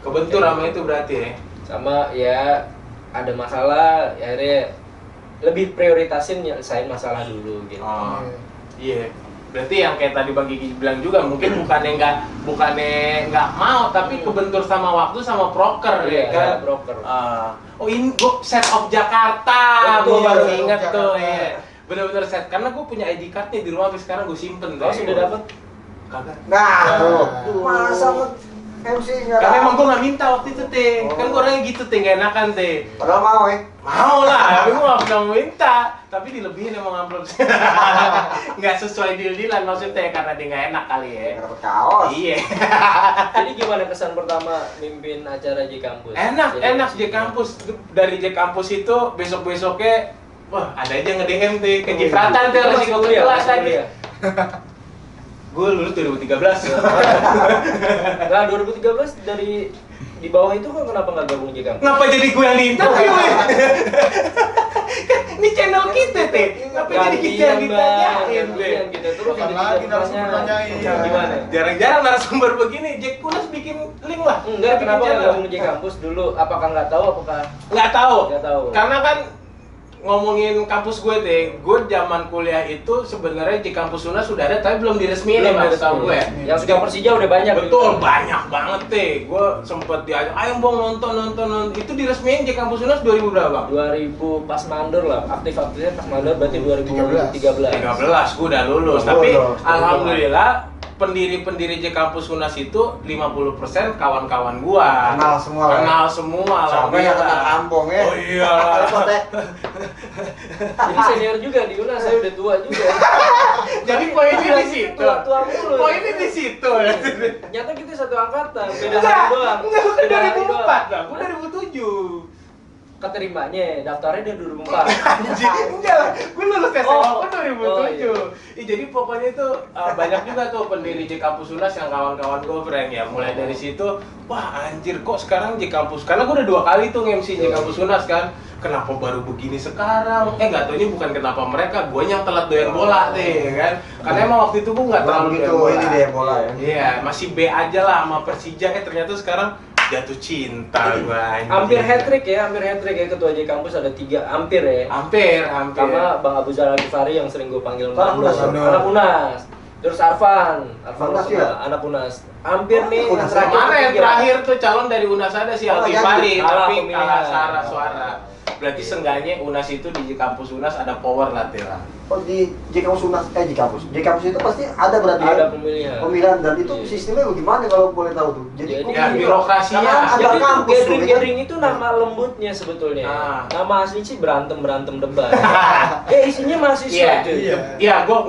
Kebentur sama itu berarti ya. Sama ya ada masalah, ya akhirnya lebih prioritasin nyelesain masalah dulu gitu. Oh, iya. Berarti yang kayak tadi Bang Gigi bilang juga mungkin bukannya nggak mau, tapi kebentur sama waktu sama proker ya kan. Broker. Oh ini gua set of Jakarta, Betul, gua baru Set of inget tuh Jakarta. ya. Bener-bener set, karena gua punya ID cardnya di rumah, tapi sekarang gua simpen. Kalau sudah dapat Kagak. Nah, tuh. Aduh. Masa MC nggak Karena emang dapat? gua nggak minta waktu itu teh, kan gua orangnya gitu teh, nggak enakan teh. Padahal mau ya. Mau lah, tapi gua nggak pernah minta, tapi dilebihin emang amplop. Nggak sesuai deal-dealan maksudnya, karena dia nggak enak kali ya. Nggak dapat kaos. Iya. Jadi gimana kesan pertama mimpin acara J Campus? Enak J Campus. Dari J Campus itu besok-besoknya wah, ada aja nge-DM tuh, kecipratan tuh resiko kelas lagi. Gue lulus 2013. Nah, 2013 dari di bawah itu kan kenapa nggak gabung J Campus? Ngapa jadi gue yang diinterview ya? Kan ini channel kita teh. Ngapa jadi kita yang ditanyain deh? Kita terus Kapan jadi lagi kita narasumber tanya. nanyain? Gimana? Jarang-jarang narasumber begini, Jack Kunas bikin link lah. Enggak, Bikin kenapa nggak channel. gabung J Campus dulu? Apakah nggak tahu? Apakah Nggak tahu. Nggak tahu. Karena kan ngomongin kampus gue deh, gue zaman kuliah itu sebenarnya di kampus Unas sudah ada tapi belum diresmiin ya, Mas, tahu gue. Yang suka Persija udah banyak. Betul, banyak banget deh. Gue sempet diajak, ayo Bang nonton. Itu diresmiin di kampus Unas 2000 berapa, Bang? 2000 pas mandor lah, aktif-aktifnya pas mandor berarti 2013. 13, gue udah lulus. Udah Tapi lulus. alhamdulillah pendiri-pendiri J Campus Unas itu 50% kawan-kawan gua. Kenal semua lah ya? Kenal semua. Sampai yang alhamdulillah. kata kampung ya. Oh iya. Repot ya. Jadi senior juga di Unas, saya udah tua juga. Jadi poinnya di situ. Tua mulu. Poinnya di situ. Nyata kita satu angkatan, beda Enggak, hari doang. enggak, gue Beda hari doang. 2004 lah, gue 2007. keterimanya daftarnya dari 2004. Anjir, enggak lah, gue lulus SMA Oh. pun 2007. Oh, iya. Jadi pokoknya itu banyak juga tuh pendiri J Kampus Unas yang kawan-kawan gue, Frank ya. Mulai dari situ, wah anjir kok sekarang J Kampus, karena gue udah 2 kali tuh nge-MC J Kampus Unas kan. Kenapa baru begini sekarang? Gak taunya bukan kenapa mereka, gue yang telat doyan bola deh kan. Karena emang waktu itu gue gak terlalu begitu doyan bola. ini deh bola ya. Iya, masih B aja lah sama Persija, ternyata sekarang jatuh cinta gue. Hampir hat-trick ya ketua J Kampus ada 3, hampir ya. Hampir. Sama Bang Abu Zalal Ghifari yang sering gue panggil Anak Mando. Unas, Anak Unas. Terus Arfan Unas juga? anak Unas. Hampir Oh, nih Unas. Kemarin ketiga. terakhir tuh calon dari Unas ada si Oh, Alkifari, kalah tapi pemilihan. kalah suara. Berarti seenggaknya Unas itu di Kampus Unas ada power lah Tera. Oh di J Kampus Unas, J Kampus itu pasti ada berarti Ada ya? pemilihan. Pemilihan, dan itu Iya. sistemnya bagaimana kalau boleh tahu tuh? Jadi, Ya birokrasinya. Karena ada Jadi tuh kampus tuh, gathering itu nama lembutnya sebetulnya. Ah. Nama asli sih berantem debat. Isinya mahasiswa Iya, cuy. Iya. gua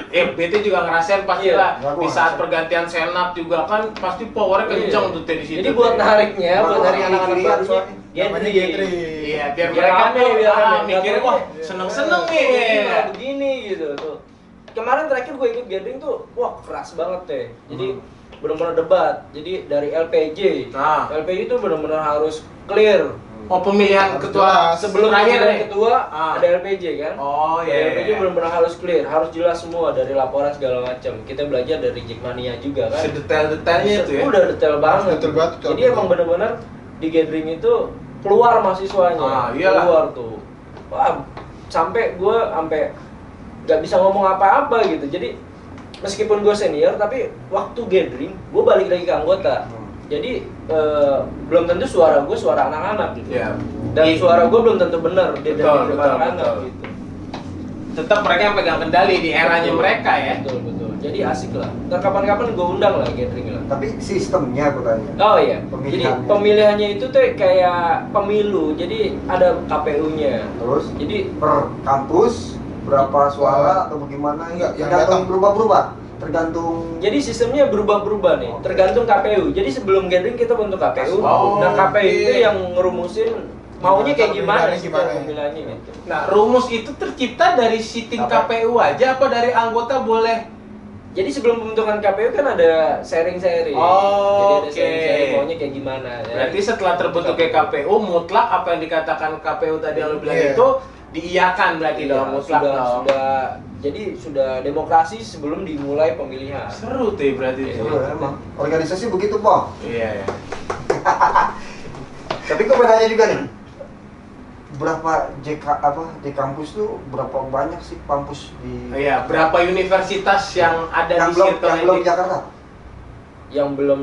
BT juga ngerasain pasti Iya. lah. Gua Di saat ngerasain. pergantian senat juga kan pasti powernya kenceng Iya. tuh di situ. Jadi buat Teh. nariknya, buat narik Kiri-kirian anak-anak barunya, soalnya. Namanya gathering. gathering. Iya, biar Biar mereka rame, tuh biar rame. mikirnya wah Iya. seneng-seneng Ini nih. malah begini gitu tuh. Kemarin terakhir gue ikut gathering tuh, wah keras banget teh. Jadi benar-benar debat. Jadi dari LPJ. Nah. LPJ itu benar-benar harus clear. Oh, pemilihan Harus ketua jelas. Sebelum terakhir pemilihan nih. ketua Ah. ada LPJ kan? Oh Dari iya. LPJ benar-benar harus clear, harus jelas semua dari laporan segala macam. Kita belajar dari Jackmania juga kan. Sedetail-detailnya itu ya. Udah detail banget. Detail banget, detail Jadi banget. emang benar-benar di gathering itu keluar mahasiswanya. Ah, iyalah. Keluar tuh. Wah, sampai nggak bisa ngomong apa-apa gitu. Jadi meskipun gue senior tapi waktu gathering gue balik lagi ke anggota. Jadi belum tentu suara gue suara anak-anak gitu. Iya. Dan suara gue belum tentu benar dia Betul, dari betul, anak-anak betul. gitu. Tetap mereka yang pegang kendali di eranya Betul, mereka ya. Betul. Jadi asik lah. Ntar kapan-kapan gue undang lah gathering lah. Tapi sistemnya aku tanya. Oh iya. Jadi Pemilihannya. pemilihannya itu tuh kayak pemilu. Jadi ada KPU-nya. Terus Jadi per kampus berapa suara atau bagaimana? Enggak, yang Tergantung datang. berubah-berubah. Tergantung jadi sistemnya berubah-berubah nih, Oke. tergantung KPU. Jadi sebelum gathering kita bentuk KPU, Oh, nah KPU oke. itu yang ngerumusin maunya kayak gimana Pemilihannya sih gimana? pemilihannya gitu. Nah, rumus itu tercipta dari sitting Apa? KPU aja apa dari anggota boleh? Jadi sebelum pembentukan KPU kan ada sharing-sharing. Oh, Jadi ada oke. sharing-sharing maunya kayak gimana ya. Berarti setelah terbentuknya KPU mutlak apa yang dikatakan KPU tadi yang lu bilang Iya. itu diiyakan berarti Iya, dalam mutlak dong. jadi sudah demokrasi sebelum dimulai pemilihan. Seru tuh berarti Iya. itu. Seru ya, emang. Organisasi begitu, Bang. Iya, iya. Tapi gue pengen tanya juga nih. Berapa J kampus tuh berapa banyak sih kampus di Iya, berapa universitas yang ada yang di belum circle yang belum ini? Jakarta? Yang belum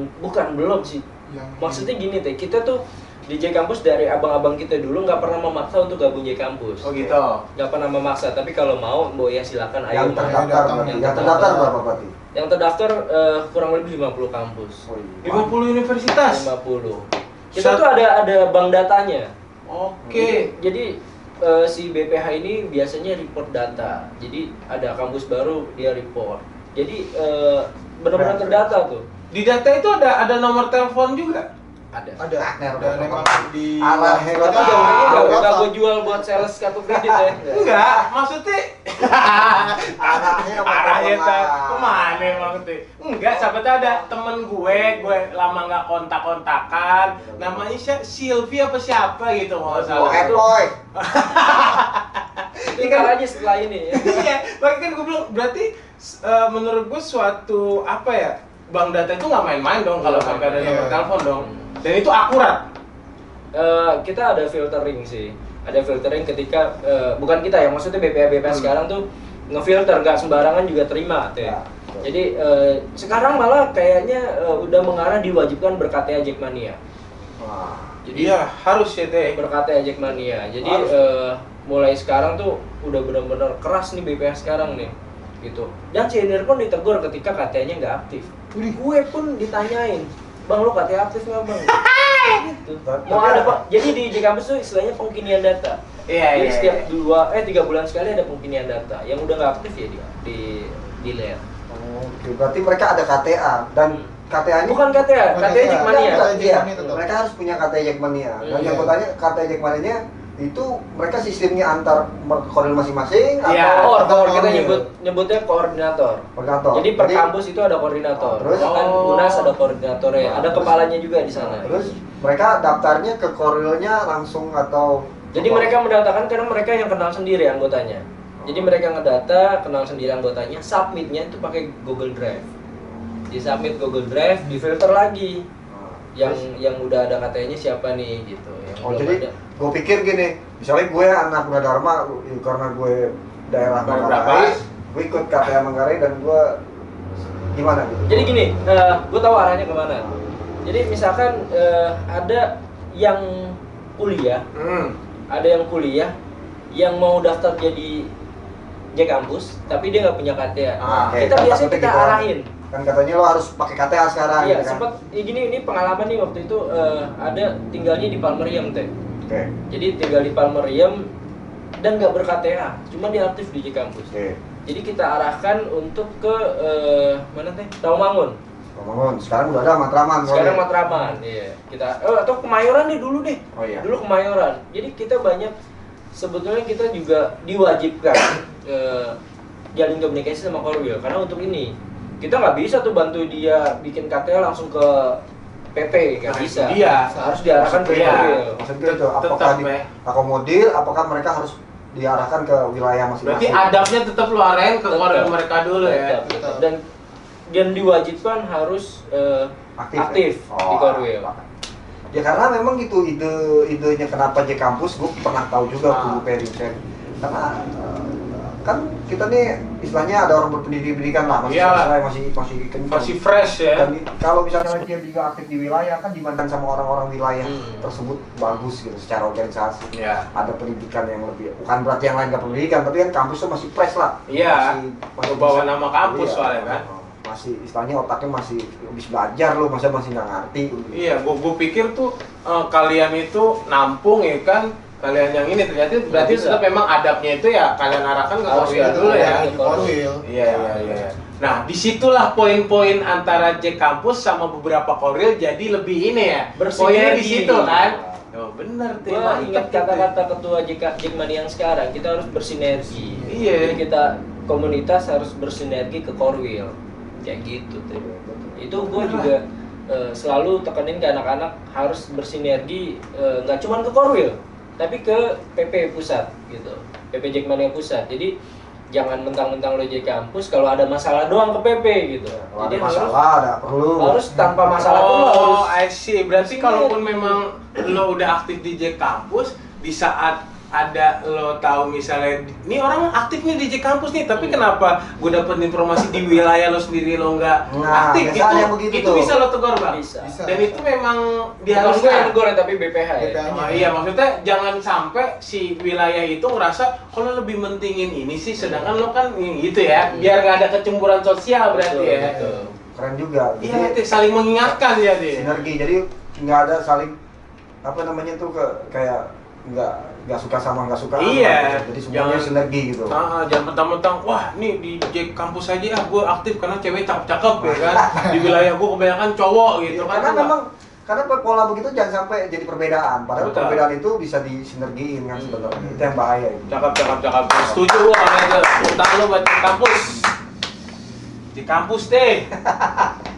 sih. Yang Maksudnya gini teh, kita tuh di J Kampus dari abang-abang kita dulu nggak pernah memaksa untuk gabung J Kampus. Oh gitu. Nggak pernah memaksa, tapi kalau mau, ya silakan ayo. Yang terdaftar datang. berarti. Yang Yang terdaftar terdaftar. berapa berarti? Yang terdaftar kurang lebih 50 kampus. Oh, iya. 50 universitas. 50. Kita tuh ada bank datanya. Oke. Jadi si BPH ini biasanya report data. Jadi ada kampus baru dia report. Jadi benar-benar terdata tuh. Di data itu ada nomor telepon juga. Ada. ada dan emang di Ala hebat. Tapi ada jangan WhatsApp. nggak gue jual buat sales kartu kredit ya. Enggak, maksudnya Arahnya arahnya kemana? kemana emang tuh? Enggak, siapa tahu ada temen gue lama nggak kontak-kontakan, namanya Sylvie apa siapa gitu Oh, nggak salah. Boy. Itu ntar aja setelah ini ya. Iya, makanya kan gue bilang berarti menurut gue suatu apa ya, bank data itu nggak main-main dong kalau Nggak sampai ada main-main. nomor Iya. telepon dong. Dan itu akurat. Kita ada filtering sih. Ada filtering ketika bukan kita ya, maksudnya BPA sekarang tuh ngefilter, nggak sembarangan juga terima teh. Ya. Jadi sekarang malah kayaknya udah mengarah diwajibkan ber-KTA Jackmania. Wah. Jadi Iya, harus ya teh. ber-KTA Jackmania. Jadi Harus. mulai sekarang tuh udah benar-benar keras nih BPA sekarang nih. Gitu. Dan senior pun ditegur ketika KTA-nya nggak aktif. Gue pun ditanyain, "Bang, lo KTA aktif nggak, Bang?" Gitu. Mau ada Pak. Jadi di J Kampus tuh istilahnya pengkinian data. Iya, Jadi iya. setiap iya. 3 bulan sekali ada pengkinian data. Yang udah nggak aktif ya di delete. Oke, berarti mereka ada KTA dan KTA ini Bukan KTA, KTA Jackmania. Iya, Jackmania tetap. mereka harus punya KTA Jackmania. Dan Iya. yang gue tanya, KTA Jackmania itu mereka sistemnya antar koril masing-masing Iya. atau Kor, kita koril? nyebutnya koordinator. Koordinator. Jadi per kampus itu ada koordinator. Terus? Kan UNAS ada koordinatornya, ada Terus? kepalanya juga di sana. Terus mereka daftarnya ke korilnya langsung atau Jadi mereka mendatakan karena mereka yang kenal sendiri anggotanya. Jadi mereka ngedata, kenal sendiri anggotanya, submitnya itu pakai Google Drive. Di submit Google Drive, di filter lagi yang udah ada katanya siapa nih gitu. Yang Oh belum jadi ada. gue pikir gini, misalnya gue anak Gunadarma karena gue daerah Berapa? Manggarai, gue ikut KTA Manggarai dan gue gimana gitu? Jadi gini, gue tahu arahnya kemana. Jadi misalkan ada yang kuliah, ada yang kuliah yang mau daftar jadi J kampus, tapi dia nggak punya KTA. Oke, Kita kan biasanya takutnya kita gitu kan. arahin. Kan katanya lo harus pakai KTA sekarang Iya, gitu kan? sempat gini ini pengalaman nih waktu itu ada tinggalnya di Palmeriam teh. Oke. Jadi tinggal di Palmeriam dan nggak ber-KTA, cuma dia aktif di J kampus. Oke. Jadi kita arahkan untuk ke mana teh? Tawamangun. Ngomong, sekarang udah ada Matraman. Sekarang soalnya. Matraman, iya. Kita atau Kemayoran nih dulu deh. Oh iya. Dulu Kemayoran. Jadi kita banyak sebetulnya kita juga diwajibkan jalin komunikasi sama Korwil karena untuk ini kita nggak bisa tuh bantu dia bikin KTA langsung ke PP, nggak Nah, bisa. itu dia. Harus diarahkan ke Iya. Korwil. Maksudnya itu apakah Tetap, di ya. akomodir, apakah mereka harus diarahkan ke wilayah Berarti masing-masing? adabnya tetap lu arahin ke Tetap. koril mereka dulu ya. Tetap, tetap. Dan diwajibkan harus aktif ya? di Korwil. Ya karena memang gitu idenya kenapa J kampus gue pernah tahu juga Ah. dulu Perincen. Karena kan kita nih istilahnya ada orang berpendidikan lah masih Iyalah. selesai, masih kencang. Masih fresh ya. Dan kalau misalnya dia juga aktif di wilayah kan dibanding sama orang-orang wilayah tersebut bagus gitu secara organisasi. Iya. Ada pendidikan yang lebih, bukan berarti yang lain gak pendidikan, tapi kan kampus tuh masih fresh lah. Iya. Masih Bawa bisa- nama kampus iya, soalnya kan. Masih istilahnya otaknya masih habis belajar loh, masa masih nggak ngerti. Iya, gua pikir tuh kalian itu nampung ya kan. Kalian yang ini ternyata berarti Bisa. tetap memang adabnya itu ya kalian arahkan ke Harus koril ada dulu ya. arahkan. Di Korwil. Iya. Nah, disitulah poin-poin antara J kampus sama beberapa koril jadi lebih ini ya. Poinnya di Bersinergi. situ kan. Oh, bener tuh. Gua mantap ingat itu. kata-kata ketua Jackmania yang sekarang, kita harus bersinergi. Iya. Jadi kita komunitas harus bersinergi ke Korwil. Kayak gitu tuh. Itu gue juga selalu tekanin ke anak-anak harus bersinergi nggak cuma ke Korwil, tapi ke PP pusat gitu. PP Jackmania pusat. Jadi jangan mentang-mentang lo jadi kampus kalau ada masalah doang ke PP gitu. Kalau Jadi ada masalah, ada perlu. harus tanpa masalah tuh lo harus Oh, I see. Berarti Sinergi. kalaupun memang lo udah aktif di J kampus, di saat ada lo tahu misalnya ini orang aktif nih di J kampus nih, tapi kenapa gue dapet informasi di wilayah lo sendiri lo nggak Nah, aktif biasa ada yang begitu itu tuh. bisa lo tegur bang. bisa. Bisa. Dan itu memang Bukan gue yang diharuskan. negor ya, tapi BPH ya. BPH. Oh, iya, maksudnya jangan sampai si wilayah itu ngerasa kalau lebih mentingin ini sih, sedangkan lo kan gitu ya, biar nggak ada kecemburuan sosial berarti Betul, ya. betul. Keren juga. Iya, berarti saling mengingatkan ya dia. Sinergi. Jadi nggak ada saling apa namanya tuh kayak nggak suka sama nggak suka. Iya. Jadi semuanya Jangan- sinergi gitu. Jangan mentang-mentang, wah nih di J kampus aja gue aktif karena cewek cakep-cakep ya kan. Di wilayah gue kebanyakan cowok gitu Iya, kan. karena memang karena pola begitu jangan sampai jadi perbedaan. Padahal Betul. perbedaan itu bisa disinergiin kan sebenarnya. Itu yang bahaya itu. Cakep. Setuju gue sama itu. Utang lo buat J kampus. Di kampus deh.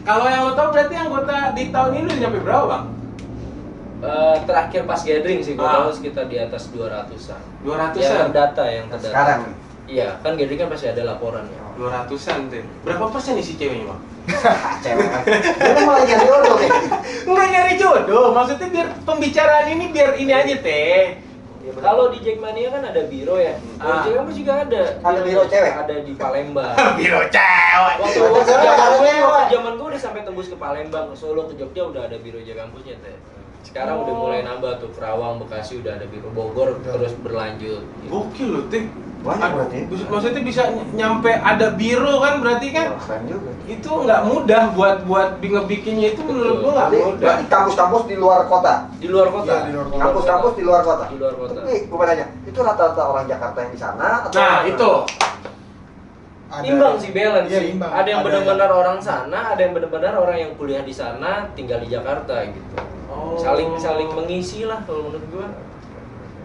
Kalau yang lo tau berarti anggota di tahun ini udah nyampe berapa bang? Terakhir pas gathering sih, gue Ah. tahu sekitar di atas 200-an. 200-an? Yang terdata, yang terdata. Sekarang nih. Iya, kan gathering kan pasti ada laporannya. 200-an tuh. Berapa persen isi ceweknya bang? Cewek. Lu malah jadi jodoh nih. Enggak nyari jodoh, maksudnya biar pembicaraan ini biar ini aja teh. Kalau di Jackmania kan ada biro ya. Ah. Di Jackmania juga ada. Ada biro cewek? Ada di Palembang. Biro cewek. Waktu zaman gue udah sampai tembus ke Palembang, ke Solo, ke Jogja udah ada biro J kampusnya teh. Sekarang udah mulai nambah tuh, Kerawang, Bekasi udah ada biro, Bogor terus berlanjut. Gitu. Gokil loh teh. Banyak berarti. Maksudnya bisa nyampe ada biro kan berarti kan? Wah, keren juga. Itu nggak mudah buat ngebikinnya itu menurut gua nggak mudah. Berarti kampus-kampus di luar kota. Di luar kota. Iya, di luar kota. Kampus-kampus di luar kota. Di luar kota. Tapi gue mau tanya, itu rata-rata orang Jakarta yang di sana atau Nah itu imbang sih, balance Iya, sih. imbang. Ada yang Ada benar-benar orang sana, ada yang benar-benar orang yang kuliah di sana, tinggal di Jakarta gitu. Saling mengisi lah kalau menurut gua.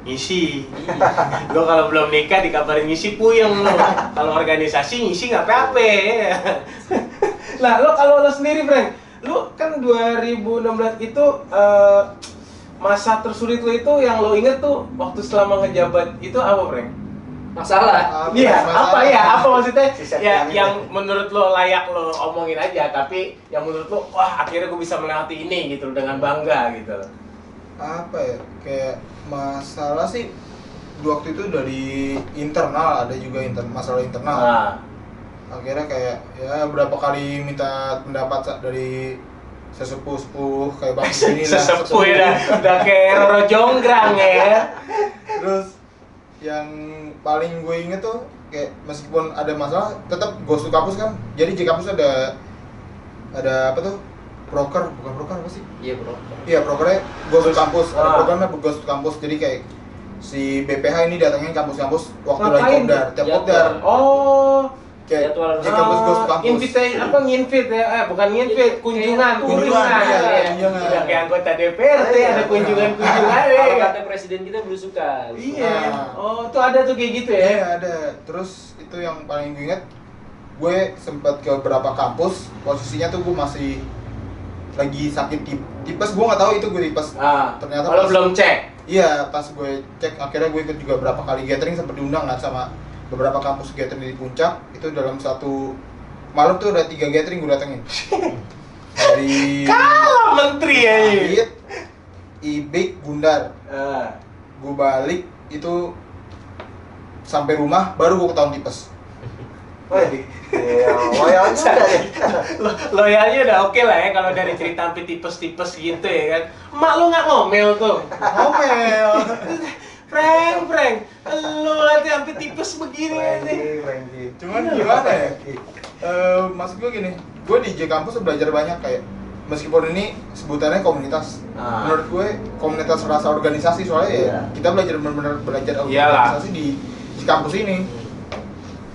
Ngisi. Lo kalau belum nikah dikabarin ngisi puyeng lo. Kalau organisasi ngisi nggak apa-apa. Nah, lo kalau lo sendiri, Frank, lo kan 2016 itu masa tersulit lo itu yang lo inget tuh waktu selama ngejabat itu apa, Frank? Masalah. Iya, apa ya? Apa maksudnya? Sisa Ya, yang yang menurut lo layak lo omongin aja, tapi yang menurut lo, wah akhirnya gue bisa melewati ini gitu dengan bangga gitu. Apa ya, kayak masalah sih waktu itu dari internal, ada juga masalah internal. Nah, Akhirnya kayak ya berapa kali minta pendapat dari sesepuh kayak bang ini lah, sesepuh ya, udah kayak Roro Jonggrang ya. Terus yang paling gue inget tuh kayak meskipun ada masalah tetap Ghost to Campus kan, jadi di kampus ada apa tuh, broker, bukan broker apa sih? Iya, bro. Iya, brokernya Ghost to Campus, ada Ah. programnya Ghost to Campus, jadi kayak si BPH ini datangin kampus-kampus waktu lagi Ngapain kopdar, tuh? tiap Jadwal. kopdar Oh, kayak Jadwal. di kampus Ghost to Campus. invite apa nginvite ya? Bukan nginvite, kunjungan. Kunjungan, iya, ya. kunjungan. Udah kayak anggota DPRD Iya. ada kunjungan-kunjungan ya. Kalau kata presiden kita belusukan. Iya. Nah. Oh, tuh ada tuh kayak gitu ya. Iya ada. Terus itu yang paling gue inget, gue sempat ke beberapa kampus, posisinya tuh gue masih lagi sakit tipes, gue nggak tahu itu gue tipes. Ah, Ternyata kalau pas- belum cek. Iya, pas gue cek akhirnya gue ikut juga berapa kali gathering, sempat diundang kan sama beberapa kampus gathering di Puncak. Itu dalam satu malam tuh ada 3 gathering gue datengin. Dari Kalah menteri ya. Pahit, Ibik, Gundar. Ah. Gue balik itu sampai rumah baru gue ketahuan tipes. Wih, iya, loyal juga ya. Loyalnya udah oke lah ya kalau dari cerita sampai tipes-tipes gitu ya kan. Emak lu nggak ngomel tuh. Ngomel. Frank, lu nanti sampai tipes begini nih. Frankie. Cuman gimana ya? Maksud gue gini, gue di J Campus belajar banyak kayak meskipun ini sebutannya komunitas, Ah. menurut gue komunitas rasa organisasi soalnya ya Iya. kita belajar benar-benar belajar Iyalah. organisasi di kampus ini.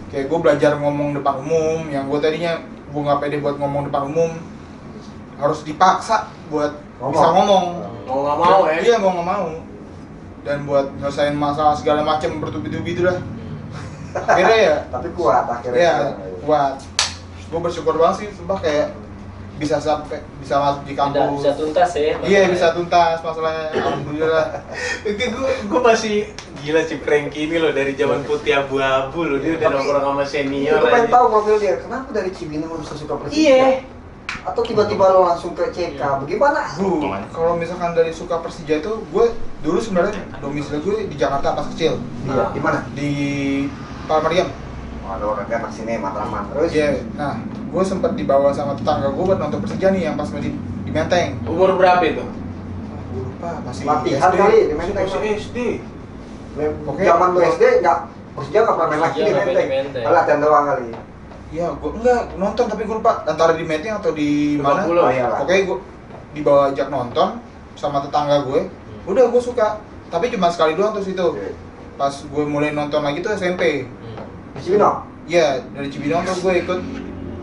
Kayak gue belajar ngomong depan umum, yang gue tadinya gue nggak pede buat ngomong depan umum, harus dipaksa buat bisa ngomong. Mau nggak mau ya. Iya, mau nggak mau. Dan buat nyelesain masalah segala macam bertubi-tubi itu lah. Akhirnya ya, Tapi kuat akhirnya. iya kuat. Gue bersyukur banget sih, sumpah kayak bisa masuk di kampus. Bisa tuntas ya. Iya, bisa tuntas masalahnya. Alhamdulillah. Gue masih gila si Frankie ini loh dari zaman putih abu-abu loh, dia udah Tapi- nongkrong sama senior Gue pengen aja. tahu mobil dia, kenapa dari Cibinong lu bisa suka Persija? Iya. Atau tiba-tiba lo langsung ke CK, bagaimana? Kalau misalkan dari suka Persija itu, gue dulu sebenarnya domisili gue di Jakarta pas kecil, Iya, di mana? di Palmariam. Waduh, orang kan sini Matraman terus. Iya. Nah, gue sempat dibawa sama tetangga gue buat nonton Persija nih yang pas masih di Menteng. Umur berapa itu? Gue lupa, masih Latihan SD. kali di Menteng. Masih SD. Oke. Zaman lu SD nggak Persija nggak pernah main lagi Persija di nggak main di Menteng. Menteng. Latihan doang kali. Iya, gue enggak nonton tapi gue lupa antara di Menteng atau di mana. 50. Oh, iyalah. Oke, gue dibawa ajak nonton sama tetangga gue. Udah gue suka, tapi cuma sekali doang terus itu. Oke. Pas gue mulai nonton lagi tuh SMP. Di Cibinong. Iya, dari Cibinong tuh gue ikut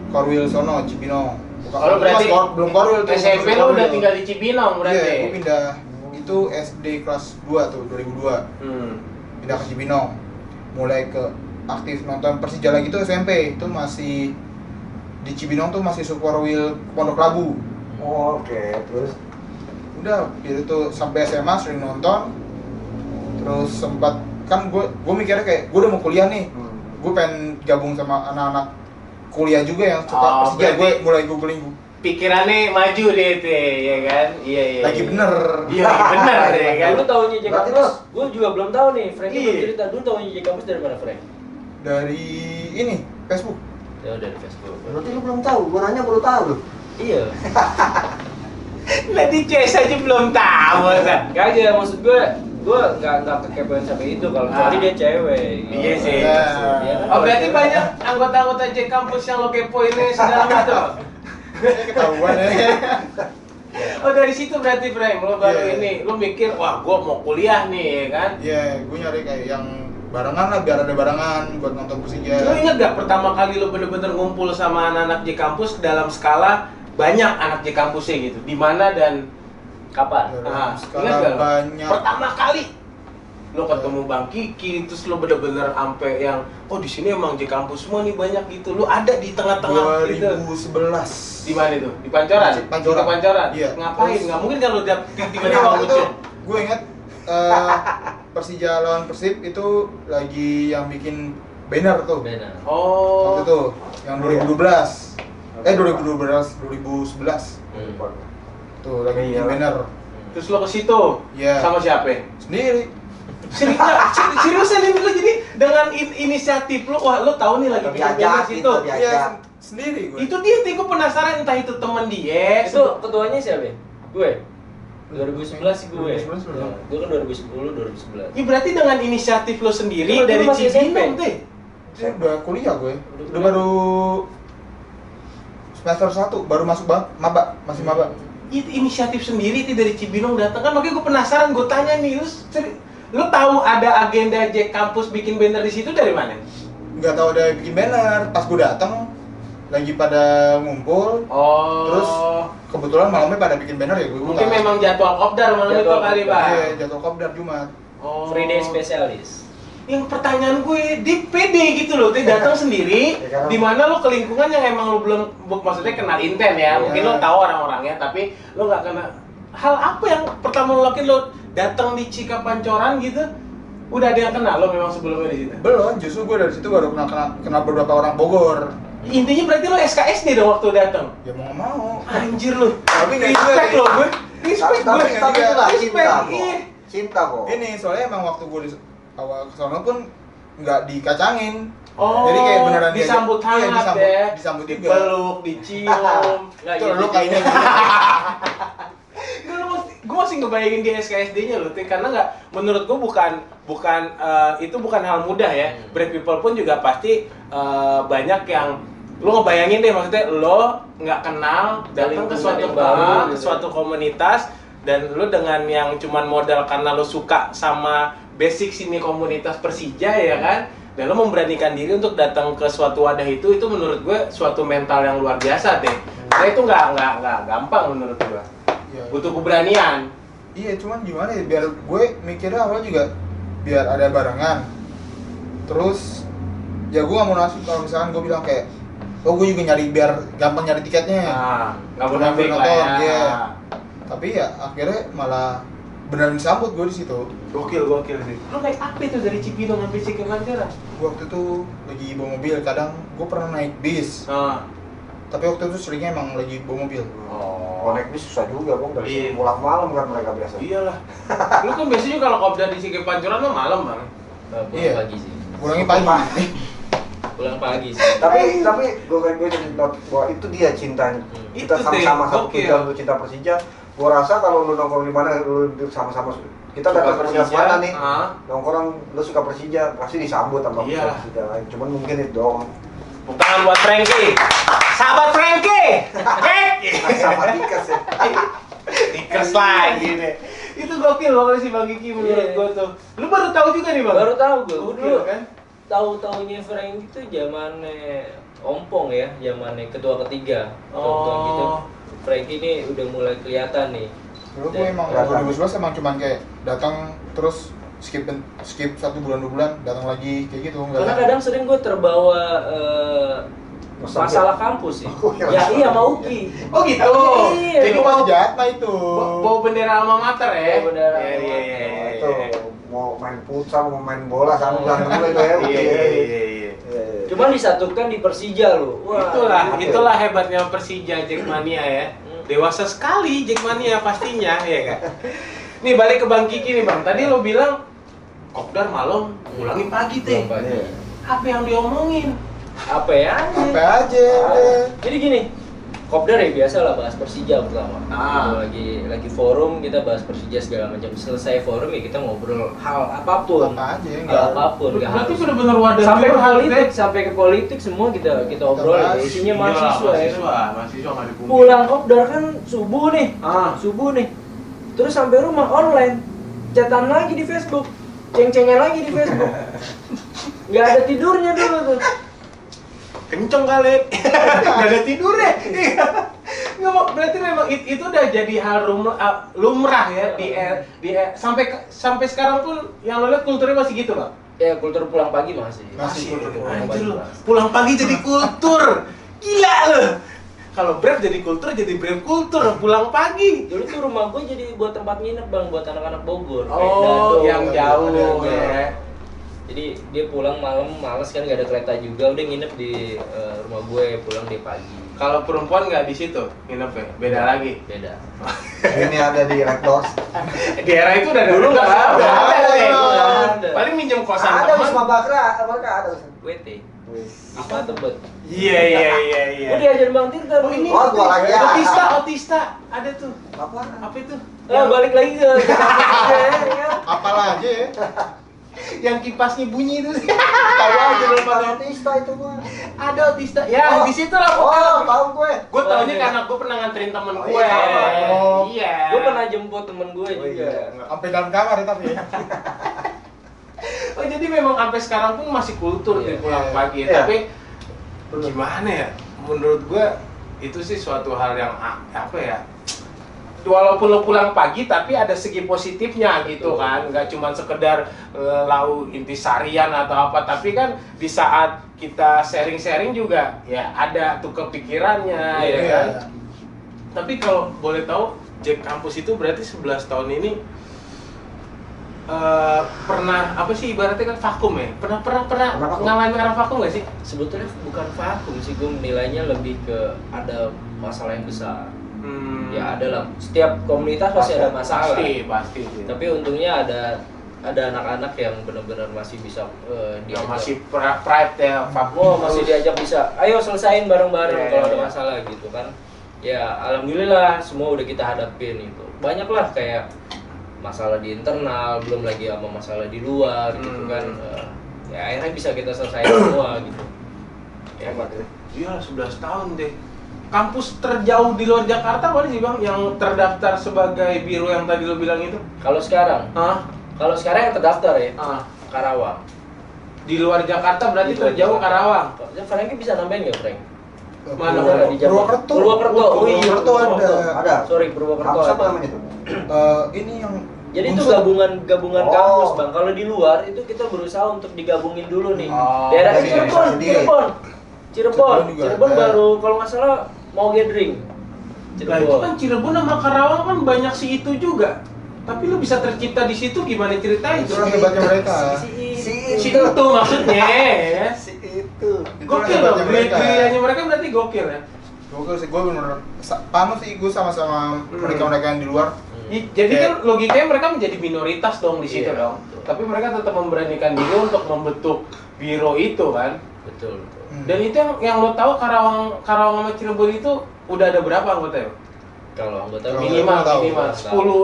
Korwil sono Cibinong. Oh, berarti belum Korwil tuh. SMP belum lu Korwil. udah tinggal di Cibinong Iya, berarti. gue pindah itu SD kelas 2 tuh 2002. Pindah ke Cibinong. Mulai ke aktif nonton Persija lagi tuh SMP. Itu masih di Cibinong tuh masih Sukorwil Pondok Labu. Oh, oke, terus Udah itu sampai SMA sering nonton. Terus sempat kan gue mikirnya kayak gue udah mau kuliah nih. Gue pengen gabung sama anak-anak kuliah juga yang suka Oh, Persija. Gue berarti- mulai googling Pikirannya maju deh teh, ya kan? Iya, iya. lagi iya. bener. Iya, lagi bener ya kan? Lu tahunya J Berarti Campus? Gue juga belum tahu nih. Frankie Iya. belum cerita. Dulu tahunya J Campus dari mana, Frank? Dari ini Facebook. Ya dari Facebook. berarti lu belum tahu, gua nanya baru tahu lu. Iya. Lah di CS aja belum tahu, kan? Kagak, maksud gue nggak kekepoan sampai itu kalau kecuali dia cewek. Iya sih. Iya kan, Oh, kalau berarti cewek- banyak anggota-anggota J Campus yang lo kepoinnya segala macam. Ketahuan ya. Oh, dari situ berarti, Frank, lo baru Iya. ini, lo mikir, wah, gua mau kuliah nih, ya kan? Iya, gue nyari kayak yang barengan lah, biar ada barengan buat nonton Persija. Lu inget gak pertama kali lu bener-bener ngumpul sama anak-anak J Kampus dalam skala banyak anak J Kampusnya gitu? Di mana dan Kapan? ingat Skala gak lu? banyak. Pertama kali lu ketemu Bang Kiki, terus lu bener-bener ampe yang oh di sini emang J Kampus semua nih banyak gitu. Lu ada di tengah-tengah gitu. 2011. Di mana itu? Di Pancoran? Pancoran. Di Pancoran? Iya. Ngapain? Terus- Nggak mungkin kalau tiba-tiba Nah, Bang itu Ucun. gue inget Persija lawan Persib itu lagi yang bikin banner tuh. Benar. Oh. Waktu itu yang 2012. 2011. Tuh lagi bikin Iya. banner. Terus lo ke situ? Iya. Sama siapa? Sendiri. Seriusan ini lo jadi dengan inisiatif lo, wah lo tahu nih lagi bikin Diajak, banner situ. gitu, diajak. Iya, sendiri gue. Itu dia, gue penasaran entah itu teman dia. Itu ketuanya siapa? Gue. 2011 sih gue. 2011 belum. Nah, gue kan 2010, 2011. Ya berarti dengan inisiatif lo sendiri Itu dari masih Cibinong SMP. deh. Saya udah kuliah gue. Udah Udah baru semester 1 baru masuk maba, masih maba. Itu inisiatif sendiri itu dari Cibinong datang kan, makanya gue penasaran, gue tanya nih, lu tahu ada agenda J Kampus bikin banner di situ dari mana? Nggak tahu ada yang bikin banner. Pas gue datang lagi pada ngumpul, Oh. terus kebetulan malamnya pada bikin banner ya gue. Mungkin memang jadwal kopdar malam itu Jadwal kali, kopdar. Pak. Iya, jadwal kopdar Jumat. Oh. Free day spesialis. Yang pertanyaan gue, dia pede gitu loh, dia datang sendiri, Ya, karena- di mana lo ke lingkungan yang emang lo belum, maksudnya kenal inten ya, mungkin lo tahu orang-orangnya, tapi lo nggak kenal. Hal apa yang pertama lo lakuin, lo datang di Cikapancoran gitu, udah ada yang kenal lo memang sebelumnya di situ? Belum, justru gue dari situ baru kenal beberapa orang Bogor. Intinya berarti lo SKSD dong waktu datang? Ya mau nggak mau. Anjir lo, Tapi nggak juga respect nih. lo gue, respect gue, Tapi itulah respect, cinta kok. iya. Cinta kok. Ini soalnya emang waktu gue di awal kesana pun nggak dikacangin. Oh, Jadi kayak beneran disambut diajak- iya, hangat disambut- ya, disambut juga. dipeluk, dicium. Nggak Tuh gitu. lu kayaknya Gue masih ngebayangin di SKSD-nya loh, Ting, karena nggak, menurut gue itu bukan hal mudah ya. Brave people pun juga pasti banyak yang lo ngebayangin deh, maksudnya lo nggak kenal datang ke Lingkungan suatu yang baru ke gitu. suatu komunitas, dan lo dengan yang cuman modal karena lo suka sama basic sini komunitas Persija ya kan, dan lo memberanikan diri untuk datang ke suatu wadah itu menurut gue suatu mental yang luar biasa deh. Karena itu nggak gampang menurut gue. Iya. Butuh keberanian. Iya, cuman gimana ya, biar gue mikirnya awalnya juga biar ada barengan. Terus ya gue nggak mau nasib kalau misalkan gue bilang kayak oh gue juga nyari biar gampang nyari tiketnya. Nah, nggak Benar munafik lah nonton, ya. iya. Tapi ya akhirnya malah beneran disambut gue di situ. Gokil sih. Lu naik apa itu dari Cibinong sampai Cikapancoran? Gue waktu itu lagi bawa mobil, kadang gue pernah naik bis. Ah. Tapi waktu itu seringnya emang lagi bawa mobil. Oh, naik bis susah juga, Bang. Dari Iya. sini pulang malam kan mereka biasa. Iyalah. Lu kan biasanya kalau kopdar di Cikapancoran mah malam, Bang. Pulang Iya. pagi sih. Pulangnya pagi. Pulang pagi sih. Tapi gue jadi note bahwa itu dia cintanya. Kita Itu deh, sama-sama satu gokil. tujuan untuk cinta Persija. Gua rasa kalau lu nongkrong di mana lu sama-sama kita Suka datang ke Persija, Persija mana nih? ah. Nongkrong lu suka Persija, pasti disambut sama Iya. Persija lain. Cuman mungkin itu doang. Tepuk tangan buat Frankie. Sahabat Frankie. Sama tikas ya. Tikers lagi deh. Itu gokil banget sih Bang Kiki menurut Iya. gua tuh. Lu baru tahu juga nih, Bang? Baru tahu gue. Gue Gokil dulu kan? tahu-taunya Frank itu zamannya Ompong ya, zamannya ketua ketiga. Ketua gitu. Oh. Frank ini udah mulai kelihatan nih. Dulu gue emang Kelihatan. 2011 emang cuman kayak datang terus skip 1 bulan 2 bulan datang lagi kayak gitu. nggak Karena ada. kadang sering gue terbawa masalah kampus sih. Ya iya mau Uki. Oh gitu. Iya. Jadi Itu mau masih Jatma itu. bawa bendera alma mater ya. Bawa bendera Iya, alma iya, mater. iya, Itu iya. mau main futsal, mau main bola sama bilang dulu itu ya. Iya, iya, iya. Iya. Cuman disatukan di Persija loh. Itulah hebatnya Persija Jackmania ya. Dewasa sekali Jackmania pastinya ya kan. Nih balik ke Bang Kiki nih Bang. Tadi lo bilang kopdar malam, pulangin pagi teh. Pulang pagi. Apa yang diomongin? Apa ya? Apa aja udah. Jadi gini, kopdar ya biasa lah bahas Persija pertama. Ah. Lagi forum kita bahas Persija segala macam. Selesai forum ya kita ngobrol hal apapun. Apa aja Hal enggak. apapun. nggak Berarti harus. benar-benar wadah Sampai ke curhat, politik, teh. sampai ke politik semua kita obrol. bahas. Isinya Iyalah, mahasiswa ya. mahasiswa nggak dipungkiri. Pulang kopdar kan subuh nih. Ah. Subuh nih. Terus sampai rumah online. Chatan lagi di Facebook. ceng-cengan lagi di Facebook. Nggak ada tidurnya dulu tuh. Kenceng kali. Nggak ada tidurnya. Nggak mau, berarti memang itu udah jadi hal lumrah ya di sampai sekarang pun yang lo lihat kulturnya masih gitu, Bang? Ya kultur pulang pagi masih. Masih. Anjir lo, pulang pagi jadi kultur. Gila lo. Kalau Brave jadi kultur, jadi Brave kultur pulang pagi. Dulu tuh rumah gue jadi buat tempat nginep Bang, buat anak-anak Bogor. Oh, Kayak yang Dado, jauh gitu. ya. Jadi dia pulang malam, males kan gak ada kereta juga, udah nginep di rumah gue, pulang dia pagi. Kalau perempuan nggak di situ nginep ya? Beda lagi. Beda. Ini ada di Red Doors. Di era itu udah dulu nggak ada. Nggak Ada. ada. Paling minjem kosan Ada teman. Wisma Bakra, ada Wisma. WT. Wisma Tebet. Iya. Udah diajarin Bang Tirta. Oh ini. Oh, gua lagi. Otista. Ada tuh. Apa? Apa itu? Balik lagi ke ya. Apalagi ya? Yang kipasnya bunyi itu. Tahu aja lu Bautista itu mah. Ada Otista. Ya, Oh. di situ lah Oh, pokoknya. tahu gue. Gue taunya iya. karena gue pernah nganterin temen Oh, gue. iya, sama. Oh. Iya. Gue pernah jemput temen gue Oh, juga. iya. Sampai dalam kamar ya tapi. Oh, jadi memang sampai sekarang pun masih kultur Iya. di pulang pagi. Iya. Tapi gimana ya? Menurut gue itu sih suatu hal yang apa ya? Walaupun lo pulang pagi tapi ada segi positifnya gitu Betul. kan, nggak cuma sekedar lau intisarian atau apa, tapi kan di saat kita sharing-sharing juga ya ada tuh kepikirannya ya Iya. kan. Tapi kalau boleh tahu Jack Kampus itu berarti 11 tahun ini pernah apa sih ibaratnya kan vakum ya? Pernah vakum. ngalamin era vakum nggak sih? Sebetulnya bukan vakum sih, gue menilainya lebih ke ada masalah yang besar. Ya ada lah, setiap komunitas pasti ada masalah. Pasti. Tapi untungnya ada anak-anak yang benar-benar masih bisa Yang diajak. masih pride ya, Oh, masih diajak bisa. Ayo selesain bareng-bareng Iya, kalau iya, ada iya. masalah gitu kan. Ya alhamdulillah semua udah kita hadapin itu. Banyak lah kayak masalah di internal, belum lagi sama masalah di luar gitu kan. Ya akhirnya bisa kita selesaikan semua gitu. Hebat ya. Iya, 11 tahun deh. Kampus terjauh di luar Jakarta mana sih Bang yang terdaftar sebagai biro yang tadi lo bilang itu? Kalau sekarang yang terdaftar ya Karawang. Di luar Jakarta berarti Di luar terjauh Jakarta. Karawang. Franknya bisa nambahin nggak Frank? Mana? Ada di Jawa. Purwokerto. Purwokerto. Oh iya, Purwokerto ada. Ada. Sorry, Purwokerto. Kampus apa ada. namanya itu? Ini yang Jadi itu Unsur. gabungan Oh. kampus Bang. Kalau di luar itu kita berusaha untuk digabungin dulu nih. Oh, Daerah dari Cirebon, daerah sendiri. Cirebon Cirebon juga Cirebon ada. baru kalau nggak salah mau gathering. Nah, itu kan Cirebon sama Karawang kan banyak si itu juga. Tapi lu bisa tercipta di situ gimana ceritain? Itulah hebatnya mereka. Si itu maksudnya ya. Si itu. Gokil Itulah loh, hebatnya mereka. gerianya mereka berarti gokil ya. Gokil sih, gue bener paham sih gue sama mereka yang di luar. Jadi kan logikanya mereka menjadi minoritas dong di situ Iya, dong. betul. Tapi mereka tetap memberanikan diri untuk membentuk biro itu kan. Betul. Dan itu yang lo tahu Karawang sama Cirebon itu udah ada berapa anggota ya? Kalau anggota Kalau Minimal tahu.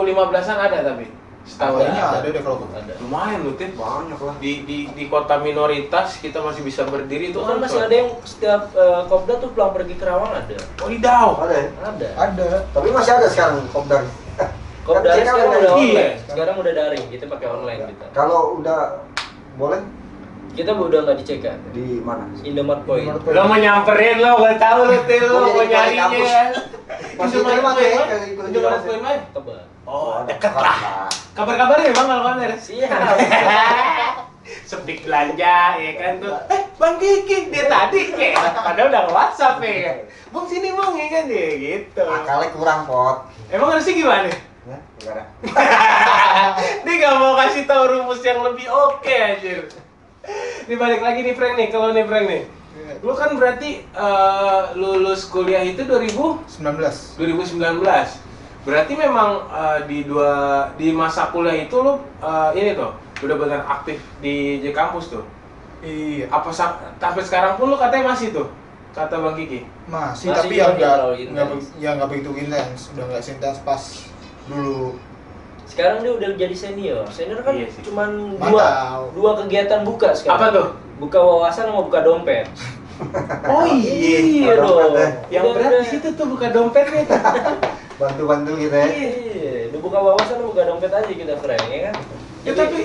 10-15an ada tapi setahun Kayaknya ya. ada deh kalau gue. ada. Lumayan loh Tit. Banyak lah. Di kota minoritas kita masih bisa berdiri itu Itu kan masih ada yang setiap Kopda tuh pulang pergi Kerawang ada. Wadidaw. Ada ya? Ada. Ada. Tapi masih ada sekarang Kopdar. Kopda Kan sekarang sekarang udah iya. online. Sekarang udah daring, kita pakai online kita. Kalau udah boleh Kita udah nggak dicek kan? di mana? Indomaret Point. Lo mau nyamperin lo, gak tau lo Til, lo Oh, mau jadi nyarinya kampus. ya. Masih Indomaret terima Point, tuh ya, Mas. kayak ikut Indomaret jelas ya. Point, Mas. Tebak. Oh, deket lah. Kabar-kabar ya Bang kalau kabar. Siap. Sepik belanja ya kan tuh. Bang Kiki dia tadi kayak padahal udah nge-WhatsApp ya kan. Bang sini Bang ya kan dia gitu. Akalnya kurang, Pot. Emang harusnya gimana? Ya, gimana? Dia gak mau kasih tahu rumus yang lebih oke anjir. Nih balik lagi nih Frank nih, kalau nih Frank nih. Lu kan berarti lulus kuliah itu 19. 2019. Berarti memang di masa kuliah itu lu ini tuh benar-benar aktif di J Kampus tuh. Iya. Apa sampai sekarang pun lu katanya masih tuh? Kata Bang Kiki. Masih, Masih tapi juga ya terlalu intens. nggak begitu intens. Udah nggak intens pas dulu. Sekarang dia udah jadi senior. Senior kan Iya sih. cuman Mantap. dua kegiatan buka sekarang. Apa tuh? Buka wawasan sama buka dompet. Oh Iya Buka dong. dompet, Yang Udah- berat di situ tuh buka dompetnya tuh. Bantu-bantu gitu ya. Iya, udah buka wawasan sama buka dompet aja kita Frank ya kan. Ya tapi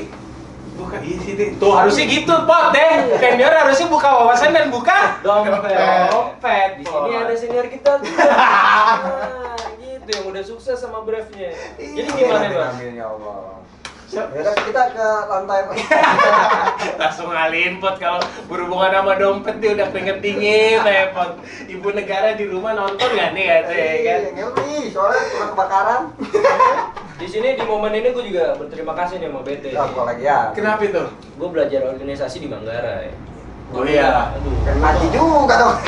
Buka isi deh. Tuh harusnya gitu, Pot deh. Senior harusnya buka wawasan dan buka dompet. Di sini ada senior kita tuh. Nah, gitu yang udah sukses sama Brave-nya. Jadi gimana, Bang? Amin ya Allah. Yaudah kita ke lantai. Langsung ngalihin, Pot, kalau berhubungan sama dompet dia udah keringet dingin ya, Pot. Ibu negara di rumah nonton nggak nih katanya kan? Ngeri, soalnya pernah kebakaran. Di sini di momen ini gue juga berterima kasih nih sama BT. Apalagi ya. Kenapa itu? Gue belajar organisasi di Manggarai. Oh iya. Aduh. Kan mati juga dong.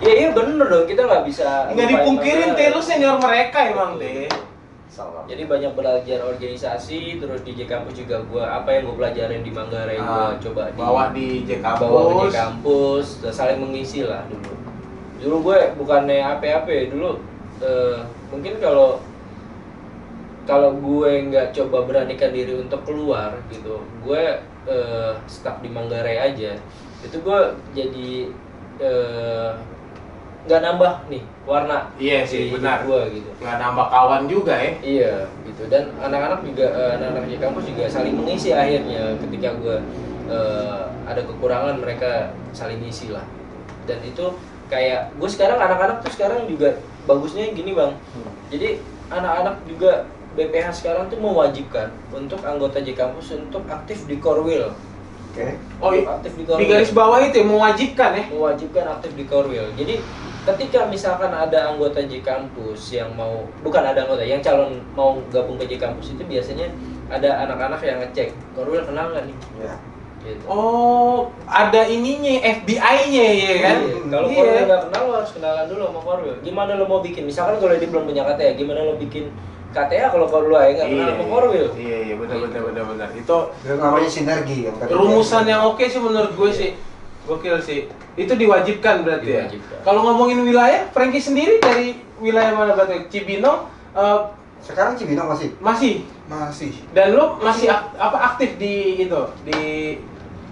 Iya bener dong, kita nggak bisa Nggak lupain dipungkirin, Manggarai. Teh, lu senior mereka emang, Teh. Salah. Jadi banyak belajar organisasi, terus di J Kampus juga apa yang gue pelajarin di Manggarai gue coba bawa di J bawa ke J Kampus. Kampus, dan saling mengisi lah dulu. Dulu gue bukannya apa-apa, dulu mungkin kalau gue nggak coba beranikan diri untuk keluar gitu, gue stuck di Manggarai aja, itu gue jadi nggak nambah nih warna. Iya sih, di benar. hidup gue gitu. Nggak nambah kawan juga ya. Iya gitu, dan anak-anak juga anak-anak di kampus juga saling mengisi akhirnya ketika gue ada kekurangan mereka saling isi lah. Dan itu kayak gue sekarang anak-anak tuh sekarang juga bagusnya gini Bang, jadi anak-anak juga BPH sekarang tuh mewajibkan untuk anggota J Kampus untuk aktif di Korwil. Oke. Oh iya. Aktif di Di Korwil. garis bawah itu ya, mewajibkan ya. Mewajibkan aktif di Korwil. Jadi ketika misalkan ada anggota J Kampus yang mau, bukan ada anggota, yang calon mau gabung ke J Kampus itu biasanya ada anak-anak yang ngecek Korwil kenal nggak nih? Ya. Gitu. Oh, ada ininya, FBI-nya ya kan? Iya. Kalau Iya. Korwil nggak kenal lo harus kenalan dulu sama Korwil. Gimana lo mau bikin? Misalkan kalau dia belum punya KTA, gimana lo bikin KTA kalau Korwil aja nggak kenal sama Korwil? Iya, benar. Itu Itu namanya sinergi yang tadi. rumusan yang oke sih menurut gue sih. Gokil sih. Itu diwajibkan berarti Diwajibkan. ya. Kalau ngomongin wilayah, Frankie sendiri dari wilayah mana berarti? Cibinong Sekarang Cibinong masih. masih. Masih. Dan lo masih aktif di itu, di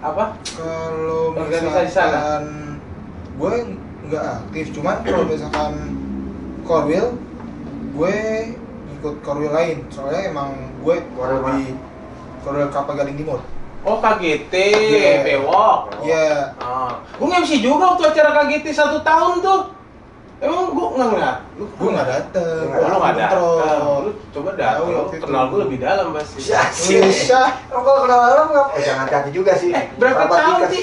apa? Kalau Organisasi sana? misalkan gue nggak aktif, cuman kalau misalkan Korwil, gue ikut Korwil lain. Soalnya emang gue Korwil di Korwil Kelapa Gading Timur. Oh, KGT, Iya. Bewok. Iya. Gue MC juga waktu acara KGT 1 tahun tuh. Emang gue nggak ngeliat. Gue nggak dateng. Oh, lu nggak datang. Kontrol. Lu coba datang. Tahu Lu waktu itu. kenal gue lebih dalam pasti. Bisa. Kamu kalau kenal orang nggak? Oh, jangan hati juga sih. Berapa Sahabat tahun Dikas. sih?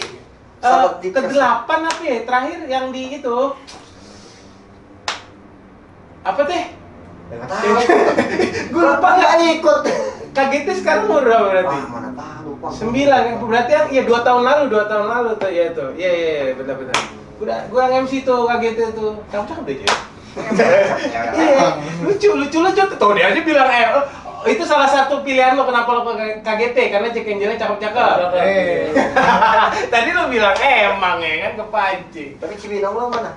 Sahabat Dikas. Ke-8 apa ya? Terakhir yang di itu. Apa teh? Ya, nggak tahu. Gue lupa nggak nggak. ikut. KGT sekarang umur berapa berarti? Ah, mana tahu lupa. 9 ya, berarti yang iya 2 tahun lalu tuh ya tuh. Iya, benar. Gua MC tuh KGT tuh. Cakep deh dia. Iya, lucu tuh dia aja bilang itu salah satu pilihan lo kenapa lo ke KGT karena Jack Angelnya cakep-cakep. Tadi lo bilang emang ya kan kepancing. Tapi Cibinong lo mana?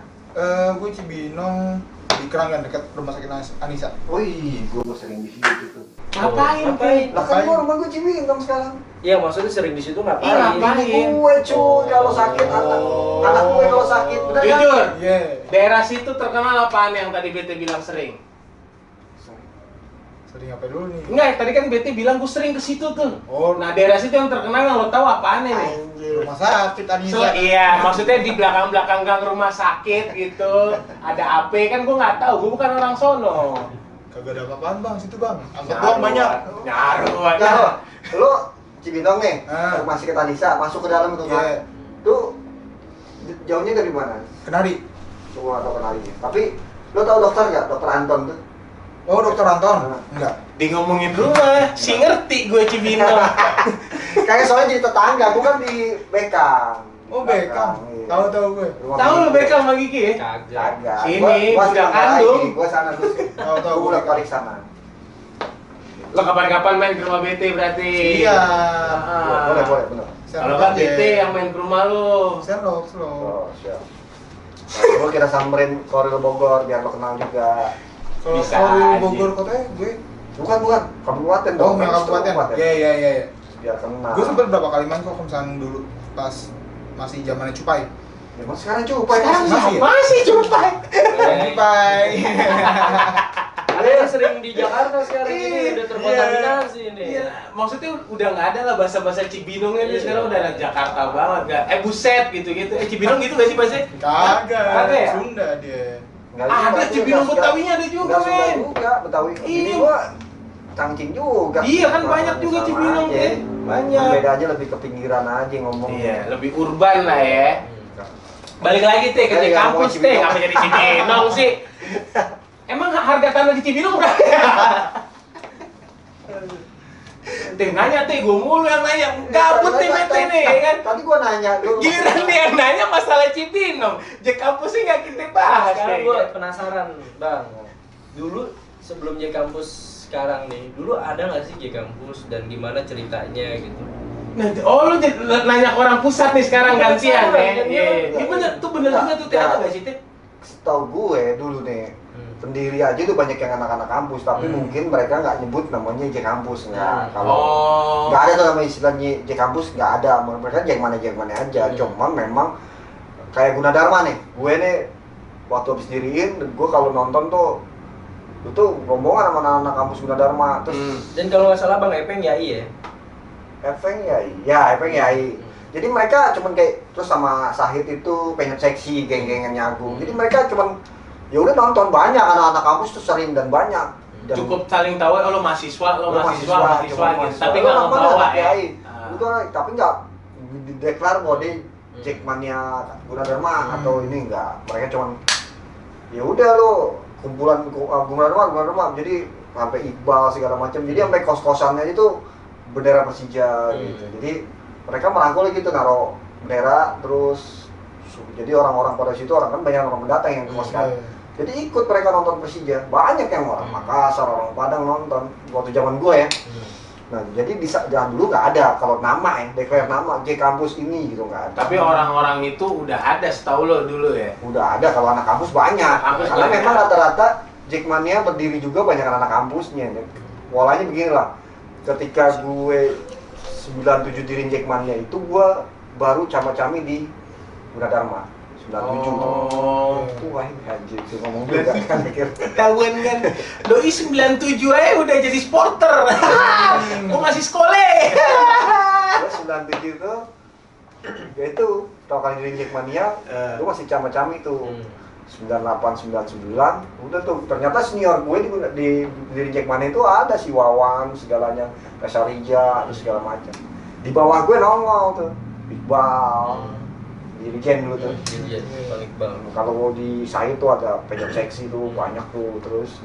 Gue Cibinong di Keranggan dekat rumah sakit Anissa. Wih, gue sering di situ tuh. Ngapain? Lah kan gua rumah gue Cibinong sekarang. Iya maksudnya sering di situ ngapain? Iya, ngapain? Ini gue cuy kalau sakit anak gue kalau sakit bener kan? Jujur, Iya. daerah situ terkenal apaan yang tadi BT bilang sering? Sering apa dulu nih? Enggak, tadi kan BT bilang gue sering ke situ tuh. Oh, Nah, daerah situ yang terkenal yang lo tahu apaan nih? Anjir. rumah sakit Anissa. Iya, maksudnya di belakang-belakang gang rumah sakit gitu. Ada AP kan gue nggak tahu, gue bukan orang sono. Kagak ada apa-apaan bang, situ bang. Angkot Nyaru, doang banyak. Nyaru Nah, aja. lo Cibinong nih, Ah. masih ke Tanisa, masuk ke dalam tuh kan. Iya. Tuh jauhnya dari mana? Kenari. Cuma tau kenalnya. Tapi lo tau dokter nggak? Dokter Anton tuh. Oh, Dokter Anton? Ah. Enggak. Di ngomongin rumah, si ngerti gue Cibinong. Kayaknya soalnya jadi tetangga, gue kan di Bekang. Oh, Bekang. Iya. Tahu gue. Rumah Tahu lo Bekang. Bekang sama Gigi ya? Kagak. Kagak. Sini, Gua udah sekarang kandung. lagi, gua sana terus. Tahu Gua bolak balik sana. Lo kapan-kapan main ke rumah BT berarti? Iya. Ah. Boleh, bener. Kalau nggak BT yang main ke rumah lo. Sherlock. Oh, siap. Gue kira samperin Koril Bogor biar lo kenal juga. Kalau Bisa Korwil aja. Bogor kotanya gue. Bukan, kabupaten Oh, dong. yang Kan kabupaten. Iya. Biar kenal. Gue sempet berapa kali main kok misalnya dulu pas masih zamannya Cupai. Ya, mas sekarang cupai Sekarang masih. masih ya? masih cupai. Cupai. Dia sering di Jakarta sekarang ini udah terkontaminasi ini. Iya, maksudnya udah nggak ada lah bahasa-bahasa Cibinongnya Iya. sekarang udah anak Jakarta banget gak? Buset gitu-gitu. Cibinong gitu gak sih bahasanya? Kagak. Kagak ya? Sunda dia. Nggak Ada juga, Cibinong nggak- Betawinya ada juga, nggak Sunda men. juga, Betawi. Ini Iya. gua Cangcing juga. Iya kan banyak juga Sama Cibinong aja. kan. Banyak. Beda aja lebih ke pinggiran aja ngomong. Iya, lebih urban lah ya. Balik lagi teh ke Iya, di iya, kampus ngomongin teh, Cibinong. ngapa jadi Cibinong sih? Emang harga tanah di Cibinong berapa ya? Teh nanya teh, gue mulu yang nanya. Gabut nih bete nih, ya kan? Tadi gua nanya dulu. Giliran dia yang nanya masalah Cibinong. Di kampusnya nggak kita bahas. Sekarang nih. gue penasaran, Bang. Dulu sebelum J Kampus sekarang nih, dulu ada nggak sih J Kampus dan gimana ceritanya gitu? Nah, oh lu nanya ke orang pusat nih sekarang gantian ya? Iya. Iya bener tuh bener juga tuh teh ada nggak sih teh? Setahu gue dulu nih, pendiri aja tuh banyak yang anak-anak kampus, tapi mungkin mereka nggak nyebut namanya J Kampus nggak. Kalau Oh. nggak ada tuh nama istilahnya J Kampus, nggak ada. Mereka J mana aja. Cuman memang kayak Gunadarma nih, gue nih waktu habis diriin, gue kalau nonton tuh itu rombongan sama anak-anak kampus Gunadarma. Terus Dan kalau nggak salah Bang Epeng ya iya. Efeng Yai. Jadi mereka cuman kayak terus sama Sahid itu pengen seksi geng-gengannya Agung. Jadi mereka cuman ya udah nonton banyak anak-anak kampus tuh sering dan banyak. Dan Cukup saling tahu lo mahasiswa lu mahasiswa gitu. Tapi Lu nggak nonton membawa anak ya. Yai. Lu tapi nggak dideklar bahwa dia Jackmania Gunadarma atau ini enggak. Mereka cuman ya udah lo kumpulan Gunadarma. Jadi sampai Iqbal segala macam. Jadi sampai kos-kosannya itu bendera Persija gitu. Jadi mereka merangkul gitu naruh bendera terus jadi orang-orang pada situ orang kan banyak orang pendatang yang ke kos kan. Jadi ikut mereka nonton Persija. Banyak yang orang Makassar, orang Padang nonton waktu zaman gue ya. Nah, jadi di zaman dulu nggak ada kalau nama ya, declare nama J Kampus ini gitu nggak ada. Tapi orang-orang itu udah ada setahu lo dulu ya. Udah ada kalau anak kampus banyak. Kampus Karena banyak. memang rata-rata Jackmania berdiri juga banyak anak kampusnya. Polanya beginilah. Ketika gue 97 diriin Jackmania itu gue baru cama-cami di Gunadarma 97. Oh. Itu wah anjir sih ngomong juga kan mikir. Ketahuan kan. Doi 97 aja udah jadi sporter. Gua masih sekolah. Terus 97 itu ya itu tau kali diriin Jackmania gue masih cama-cami tuh. 98, 99 udah tuh ternyata senior gue di Jackmania itu ada si Wawan segalanya Kasarija terus segala macam di bawah gue nongol tuh Iqbal dirijen dulu tuh Iya, Bang Iqbal. kalau di saya tuh ada pejam seksi tuh banyak tuh terus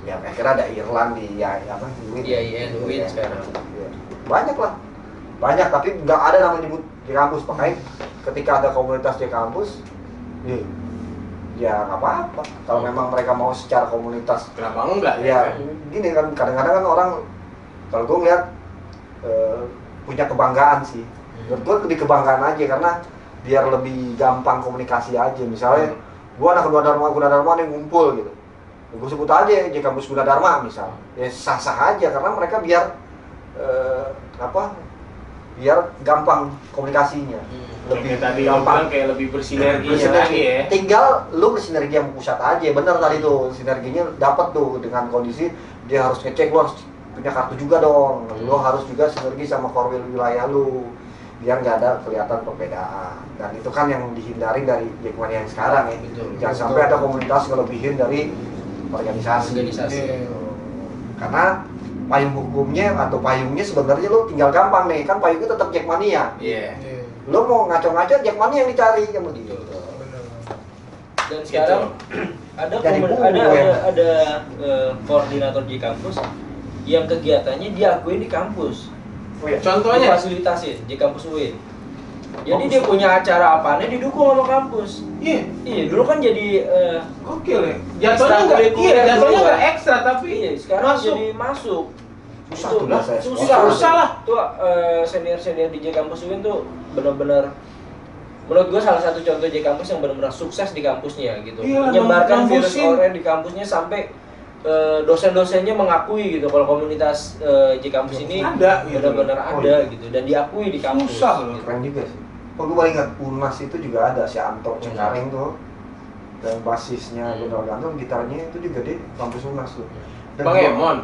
ya akhirnya ada Irland di ya apa di Win. Iya, iya, di Win Iya. sekarang. Iya. Banyak lah banyak tapi nggak ada nama nyebut di kampus makanya ketika ada komunitas di kampus ya nggak apa-apa kalau memang mereka mau secara komunitas Kenapa enggak ya gini kan kadang-kadang kan orang kalau gue ngeliat punya kebanggaan sih menurut gue lebih kebanggaan aja karena biar lebih gampang komunikasi aja misalnya gue anak Gunadarma nih ngumpul gitu gue sebut aja J Kampus Gunadarma misal ya sah-sah aja karena mereka biar biar gampang komunikasinya lebih tadi yang bilang kayak lebih bersinergi lagi ya. tinggal lu bersinergi sama pusat aja bener tadi tuh sinerginya dapat tuh dengan kondisi dia harus ngecek lu harus punya kartu juga dong lu harus juga sinergi sama korwil wilayah lu biar nggak ada kelihatan perbedaan dan itu kan yang dihindari dari Jackmania yang sekarang ya Betul. jangan sampai ada komunitas ngelebihin dari organisasi. Organisasi. Karena payung hukumnya atau payungnya sebenarnya lo tinggal gampang nih kan payungnya tetap Jackmania. Iya. Lo mau ngaco-ngaco Jackmania yang dicari kan begitu. Dan sekarang Jadi ada koordinator di kampus yang kegiatannya diakui di kampus. Oh ya. Contohnya Difasilitasin di kampus UIN. Jadi dia punya acara apanya didukung sama kampus. iya, Iya, dulu kan jadi gokil ya. Jatuhnya enggak jatuhnya enggak ekstra tapi iya, sekarang masuk. jadi masuk. Susah Itu tuh lah saya. Susah lah. Tuh senior-senior di J Kampus UIN tuh benar-benar menurut gue salah satu contoh J Kampus yang benar-benar sukses di kampusnya gitu. Iya, Menyebarkan virus ngembusin. oren di kampusnya sampai dosen-dosennya mengakui gitu kalau komunitas J Kampus ini Ada, gitu. benar-benar Oh, ada iya. gitu dan diakui di kampus. Susah loh. gitu. Keren juga sih. Oh gue baru ingat Unas itu juga ada si Anto Cengkareng tuh. Dan basisnya Gunnar Gantong, gitarnya itu juga di kampus UNAS tuh. Dan Bang Emon.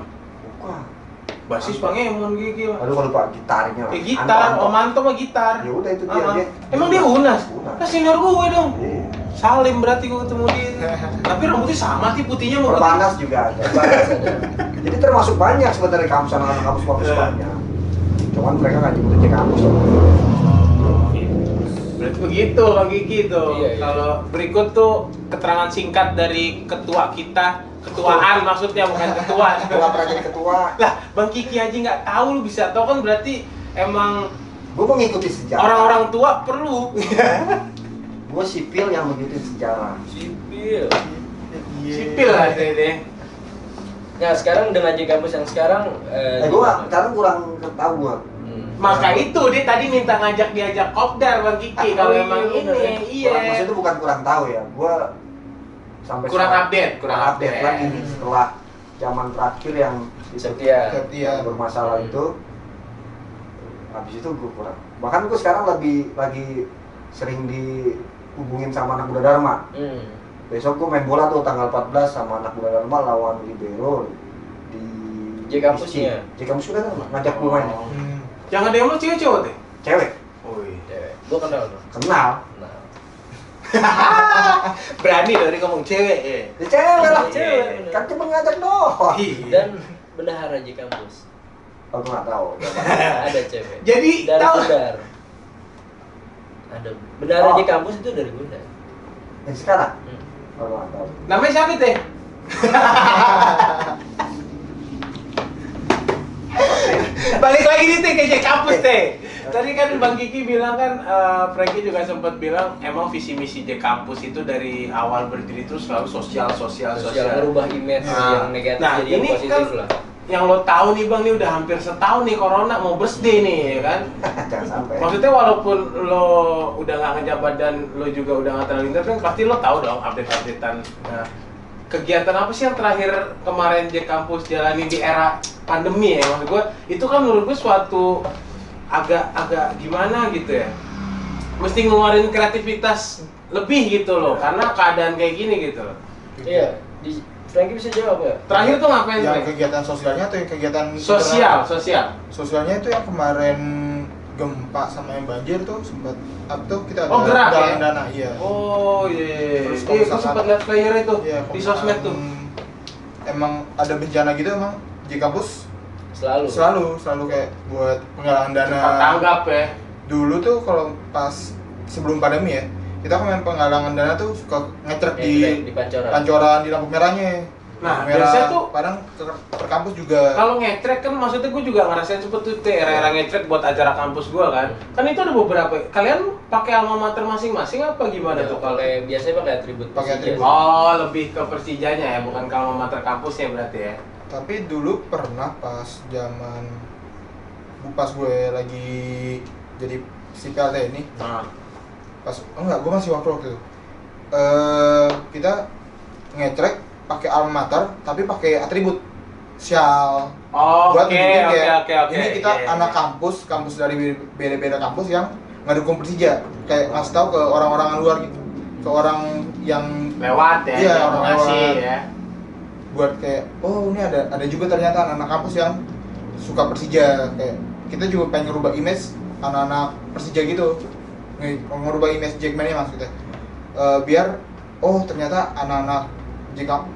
Bukan. Basis Bang Emon gigi. Aduh kalau lupa gitarnya lah. Gitar, Om Anto mah gitar. Ya udah itu dia. Ah, dia emang dia UNAS? UNAS. Kan senior gue dong. Iya. Salim berarti gue ketemu dia. Tapi rambutnya sama sih, putihnya sama putih. Perbanas juga ada. Jadi termasuk banyak sebenarnya kampus anak-anak kampus banyak. Cuman mereka nggak nyebut aja kampus. Berarti begitu Bang Kiki tuh. Iya. Kalau berikut tuh keterangan singkat dari ketua kita, ketuaan maksudnya bukan ketua. Setelah pernah jadi ketua, Lah, Bang Kiki aja nggak tahu lu bisa tahu kan berarti emang gue mengikuti sejarah. orang-orang tua perlu. Gue sipil yang mengikuti sejarah. Sipil. Sipil lah deh. Nah sekarang dengan J Campus yang sekarang Gue sekarang kurang tahu gue. Maka itu dia tadi minta diajak kopdar Bang Kiki kalau emang ini. Iya. Maksudnya itu bukan kurang tahu ya. Gue sampai Kurang sekarang- update, kurang update lagi nih setelah zaman terakhir yang Setia. yang bermasalah itu. Habis itu gue kurang. Bahkan gue sekarang lagi sering dihubungin sama anak muda Dharma. Besok gue main bola tuh tanggal 14 sama anak muda Dharma lawan Libero di J Campusnya. J Campus udah Dharma ngajak gue main. Yang ada yang lo cewek cowok deh. Cewek Oh iya. Cewek. Gua kenal tuh. kenal. Nah. Berani dari ngomong cewek ya. Ya cewek lah. Cewek. Kan cuma ngajak doang. Dan bendahara J Campus. Aku nggak tahu. Ada cewek. Jadi Dari tahu Gundar. Ada bendahara J Campus itu dari Gundar. Yang sekarang? Aku nggak tahu. namanya siapa teh? Balik lagi nih teh ke J Campus teh. Tadi kan Bang Kiki bilang kan, Franky juga sempat bilang emang visi misi J Campus itu dari awal berdiri itu selalu sosial. Sosial merubah image yang negatif Nah, jadi ini yang positif kan lah. yang lo tahu nih Bang, nih udah hampir setahun nih corona mau birthday nih ya kan. Jangan sampai. Maksudnya walaupun lo udah nggak ngejabat dan lo juga udah nggak terlalu intens kan pasti lo tahu dong update-updatean. Nah, kegiatan apa sih yang terakhir kemarin J Campus jalani di era pandemi ya? Maksud gue itu kan menurut gue suatu agak gimana gitu ya. Mesti ngeluarin kreativitas lebih gitu loh karena keadaan kayak gini gitu loh. Iya, di Franky bisa jawab ya? Terakhir tuh ngapain? Yang Frank? kegiatan sosialnya atau yang kegiatan Sosial. Sosialnya itu yang kemarin gempa sama yang banjir tuh sempat tuh kita ada Oh, gerak ya? galang dana, iya. Oh iya. Terus Iya, kalau gue misalkan- sempat lihat flyer itu Iya, di kalau sosmed tuh. Emang ada bencana gitu emang di kampus Selalu. selalu kayak buat penggalangan dana. Cepat tanggap ya. Dulu tuh kalau pas sebelum pandemi ya, kita main penggalangan dana tuh suka ngecek di Pancoran. pancoran di lampu merahnya. Nah, Lampu merah, biasanya tuh- kadang ke kampus juga. Kalau ngetrek kan maksudnya gue juga ngerasain sempet tuh era-era ngetrek buat acara kampus gue kan. Kan itu ada beberapa. Kalian pakai alma mater masing-masing apa gimana Ya, tuh kalau? biasanya pakai atribut. Pakai Persija. atribut. Oh, lebih ke Persijanya ya, bukan ke alma mater kampusnya berarti ya. Tapi dulu pernah pas gue lagi jadi si PLT ini, Nah. gue masih waktu itu. Kita ngecek pakai alma mater tapi pakai atribut sial. Oh, Buat oke, nunjukin oke, kayak, oke, oke. ini kita Iya, anak iya. kampus dari beda-beda kampus yang ngedukung Persija, kayak ngasih tahu ke orang-orang luar gitu, ke orang yang Lewat ya, Iya, informasi lewat. ya. buat kayak, oh ini ada juga ternyata anak-anak kampus yang suka Persija, kayak kita juga pengen ngerubah image anak-anak Persija gitu, ngerubah image Jackmania maksudnya. Biar ternyata anak-anak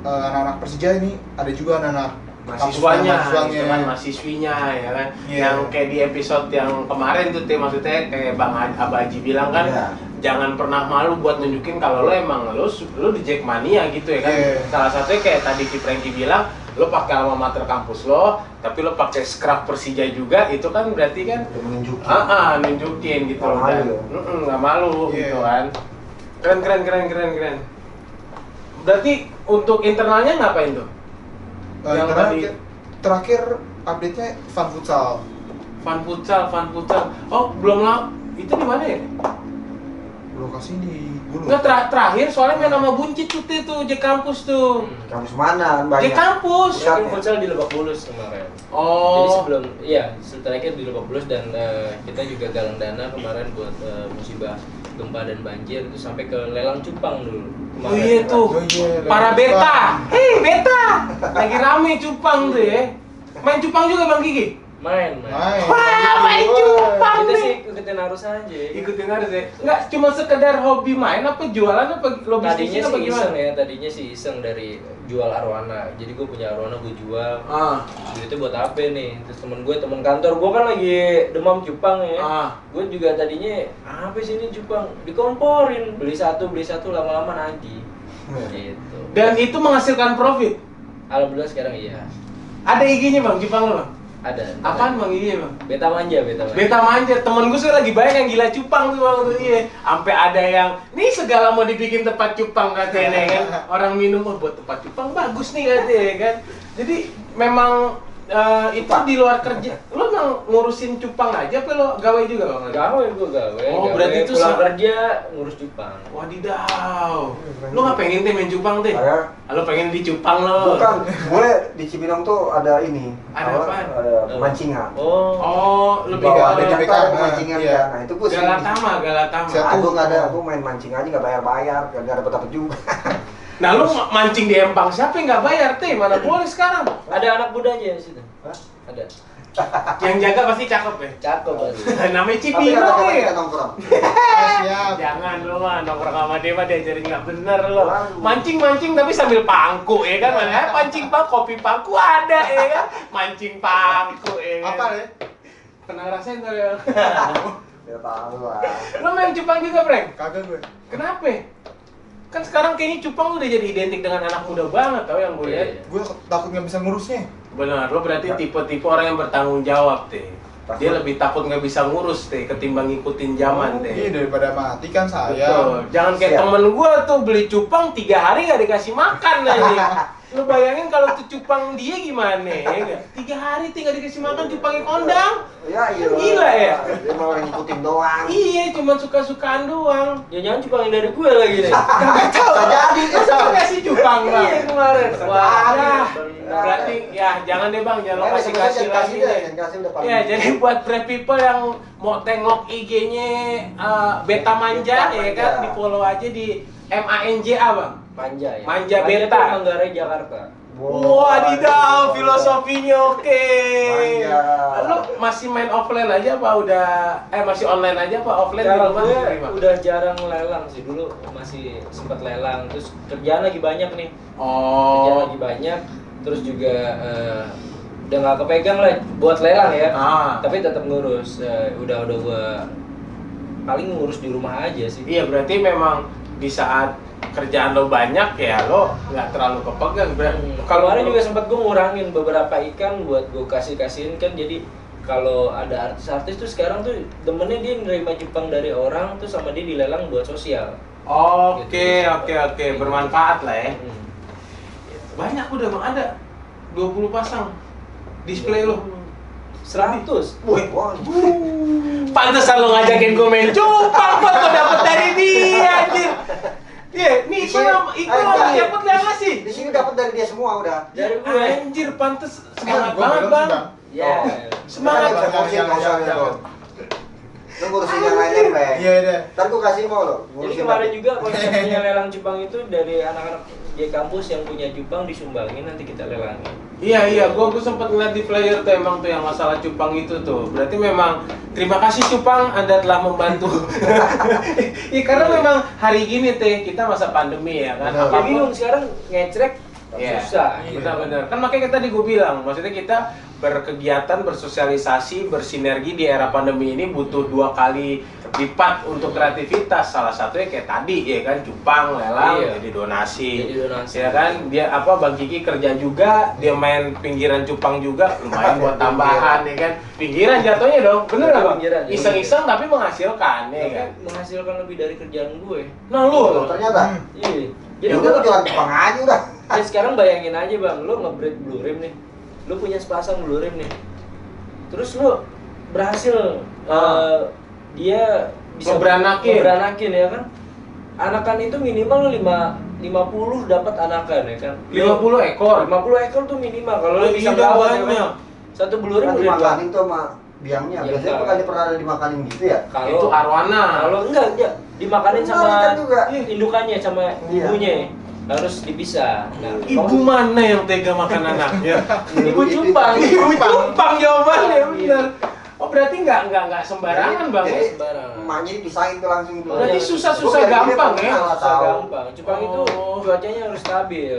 anak-anak Persija ini ada juga anak-anak Mahasiswanya, mahasiswanya. gitu kan, mahasiswinya ya kan. Iya. Yang kayak di episode yang kemarin tuh maksudnya kayak Bang Abaji bilang kan, Iya. jangan pernah malu buat nunjukin kalau lo emang lo di Jackmania gitu ya kan. Iya. Salah satunya kayak tadi si Franky bilang, lo pakai alma mater kampus lo, tapi lo pakai scrap Persija juga, itu kan berarti kan Untuk menunjukin. nunjukin gitu Nggak loh kan. malu. Nggak malu Iya. gitu kan. Keren. Berarti untuk internalnya ngapain tuh? Yang Karena tadi- terakhir update-nya Fun Futsal. Fun futsal. Oh, belum lah. Itu di mana ya? Lokasi di Bulu. Enggak terakhir soalnya main sama Buncit tuh J Campus tuh. Kampus mana? J Banyak. Campus. Iya. Mungkin futsal di Lebak Bulus kemarin. Oh. Jadi sebelum, terakhir di Lebak Bulus dan kita juga galang dana kemarin buat musibah gempa dan banjir itu sampai ke lelang cupang dulu. Oh iya tuh, Oh iya, para lagi beta. Beta. Lagi rame cupang tuh ya. Main cupang juga Bang Kiki? Main. Wah, main cupang Kita nih. sih ikutin arus aja. Ikutin harus ya. Enggak cuma sekedar hobi main apa jualan apa lo Tadinya bisnisin sih apa gimana? iseng ya, tadinya sih iseng dari jual arwana. Jadi gue punya arwana, gue jual. Duitnya buat apa nih? Terus temen kantor gue kan lagi demam cupang ya. Gue juga tadinya apa sih ini cupang? Dikomporin, beli satu lama-lama nagih. Gitu. Dan itu menghasilkan profit. Alhamdulillah sekarang iya. Ada IG-nya Bang, cupang lo Bang? Ada. Apaan Bang IG-nya Bang? Beta manja. Beta manja, temen gue sih lagi banyak yang gila cupang tuh Bang tuh iya. Sampai ada yang, nih segala mau dibikin tempat cupang katanya kan. Orang minum, buat tempat cupang bagus nih katanya kan. Jadi memang itu di luar kerja, lo emang ngurusin cupang aja apa lo gawe juga Bang? Gawe gue gawe. Oh, berarti itu pulang kerja ngurus cupang. Wadidaw. Lo nggak pengen teh main cupang teh? Saya Lo pengen di cupang lo? bukan, gue di Cibinong tuh ada ini. Ada apaan? Ada pemancingan. Oh, lebih Bawa ke ada GBK, ada pemancingan iya. kan. Nah, itu gue Galatama. Aku nggak ada, aku main mancing aja nggak bayar-bayar, nggak dapat apa juga. Nah, lu mancing di empang siapa yang nggak bayar teh? Mana boleh sekarang? Ada anak mudanya di situ. Hah? Ada. Yang jaga pasti cakep ya. Cakep pasti. Namanya Tapi Cipino kadang-kadang ya. kita nongkrong. Siap. Jangan lu mah nongkrong sama dia mah diajarin nggak bener lo. Mancing tapi sambil pangku ya kan? Mana pancing pangku, kopi pangku ada ya kan? Mancing pangku ya kan? Apa deh? Pernah ngerasain kali ya? Ya tahu lah. Lu main cupang juga, Breng? Kagak gue. Kenapa? Kan sekarang kayaknya cupang udah jadi identik dengan anak muda banget tau yang gue lihat. Gue takut nggak bisa ngurusnya. Benar, lo berarti tipe-tipe orang yang bertanggung jawab teh. Dia lebih takut nggak bisa ngurus teh ketimbang ngikutin zaman Iya, teh. daripada mati kan Betul. sayang. Jangan kayak Siap. temen gua tuh beli cupang 3 hari nggak dikasih makan aja. Lu bayangin kalau tuh cupang dia gimana ya nggak? 3 hari tinggal dikasih makan cupangnya kondang. Ya iya. Kan gila ya? Dia mau ngikutin doang. Iya, cuma suka-sukaan doang. Jangan cupang yang dari gue lagi nih. Kagak tahu. Jadi Masa lu kasih cupang bang? Iya kemarin. Wah, benar. berarti ya jangan deh bang, jangan lo kasih Jangan lagi deh, deh. jangan kasih udah paling. Ya, jadi buat brave people yang mau tengok IG-nya Beta Manja Beta ya kan, Manja. di follow aja di MANJA bang. Manja ya. Manja tuh Beta. Manggarai Jakarta. Wadidaw, filosofinya oke. Manja. Lu masih main offline aja apa udah masih online aja apa offline di Kalau rumah? gue Gimana? udah jarang lelang sih, dulu masih sempat lelang. Terus kerjaan lagi banyak nih. Kerjaan Oh. lagi banyak. Terus juga udah nggak kepegang lah buat lelang ya. Tapi tetap ngurus. Udah gue paling ngurus di rumah aja sih. Iya, berarti memang di saat kerjaan lo banyak ya lo nggak terlalu kepegang. Kalau kemarin juga sempat gue ngurangin beberapa ikan buat gue kasihin kan, jadi kalau ada artis-artis tuh sekarang tuh demennya dia nerima cupang dari orang tuh sama dia dilelang buat sosial. Oke, bermanfaat lah ya. Banyak udah bang, ada 20 pasang display lo. 100. Wih, Wah, pantesan lo ngajakin gue main cupang, kok lo dapet dari dia anjir. Iya, nih ikut sama siapa yang ngasih? di sini dapat dari dia semua udah. Dari gue. Anjir, pantes semangat Gua banget belum bang. sih, Ya. Semangat. Kita ngurusin kawasannya lo. Lu ngurusin yang lainnya, Bang. Iya deh. Ntar gua kasih mau lo. Jadi kemarin juga konsepnya lelang cupang itu dari anak-anak di kampus yang punya cupang disumbangin, nanti kita lelangin. Iya, gua sempat ngeliat di flyer tuh emang tuh yang masalah cupang itu tuh. Berarti memang terima kasih cupang, Anda telah membantu. Iya, karena memang hari gini teh kita masa pandemi ya kan. Benar. Ya bingung sekarang ngecrek Iya. susah. Benar-benar. Kan makanya tadi gue bilang, maksudnya kita berkegiatan, bersosialisasi, bersinergi di era pandemi ini butuh 2 kali lipat untuk kreativitas. Salah satunya kayak tadi ya kan, cupang, lelang, Iya. jadi donasi. Jadi donasi. Ya kan, dia Bang Kiki kerja juga, dia main pinggiran cupang juga, lumayan buat tambahan ya kan. Pinggiran jatuhnya dong, bener nggak Bang? Pinggiran, Iseng-iseng tapi menghasilkan ya Tapi kan. menghasilkan lebih dari kerjaan gue. Nah lu, Ternyata. Iya. Ya Jadi udah lu gue jualan Jepang aja udah. ya sekarang bayangin aja bang, lu nge-breed blue rim nih, lu punya sepasang blue rim nih, terus lu berhasil dia bisa ngeberanakin ya kan, anakan itu minimal 50 dapat anakan ya kan, 50 ekor. 50 ekor tuh minimal kalau lu bisa Iya, merawat ya banyak. kan. Satu blue rim Kan udah dimakanin tuh sama biangnya. Iya, Biasanya enggak. bukannya pernah ada dimakanin gitu ya? Itu arwana. kalau enggak dimakanin sama Ikan juga. indukannya sama Iya. ibunya harus dipisah. Nah, Ibu mana yang tega makan anaknya? ibu cupang. Ibu cupang jawabannya bener. Oh berarti nggak sembarangan bang ya? Sembarangan. Emaknya dipisahin tuh langsung tuh. Berarti susah-susah Gua kayak gini gampang pernah ya? nggak Susah tahu. gampang. Cupang itu Oh. cuacanya harus stabil.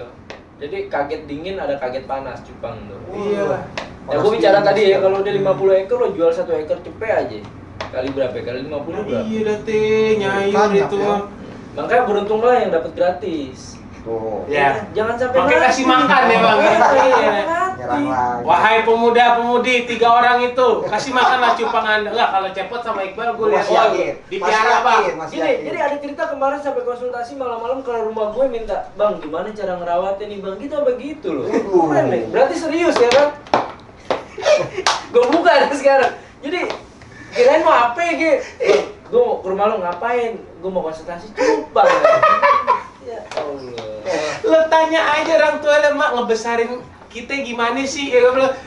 Jadi kaget dingin ada kaget panas cupang tuh. Iya lah. Ya gue bicara tadi ya kalau udah 50 ekor lo jual 1 ekor cepet aja. Kali berapa? Kali 50 berapa? Iya dah teh nyayur Banyak, itu ya. mah. Makanya beruntunglah yang dapat gratis. Tuh. Ya. Jangan sampai Makanya kasih makan ya bang. Iya. Nyerang lagi. Wahai pemuda-pemudi, 3 orang itu kasih makanlah cupang anda. Enggak, kalau Cepot sama Iqbal gue lihat Masih yakin. dipiara Masih bang. yakin, masih Gini, yakin. jadi ada cerita kemarin sampai konsultasi malam-malam ke rumah gue minta, bang gimana cara ngerawatnya nih bang, gitu apa gitu loh. Keren nih, berarti serius ya kan? Gue buka nih sekarang. Jadi kirain mau apa ya? Gue mau ke rumah lo ngapain? Gue mau konsultasi cupang. Ya Allah. Lo tanya aja orang tua lo, mak ngebesarin kita gimana sih? Ya,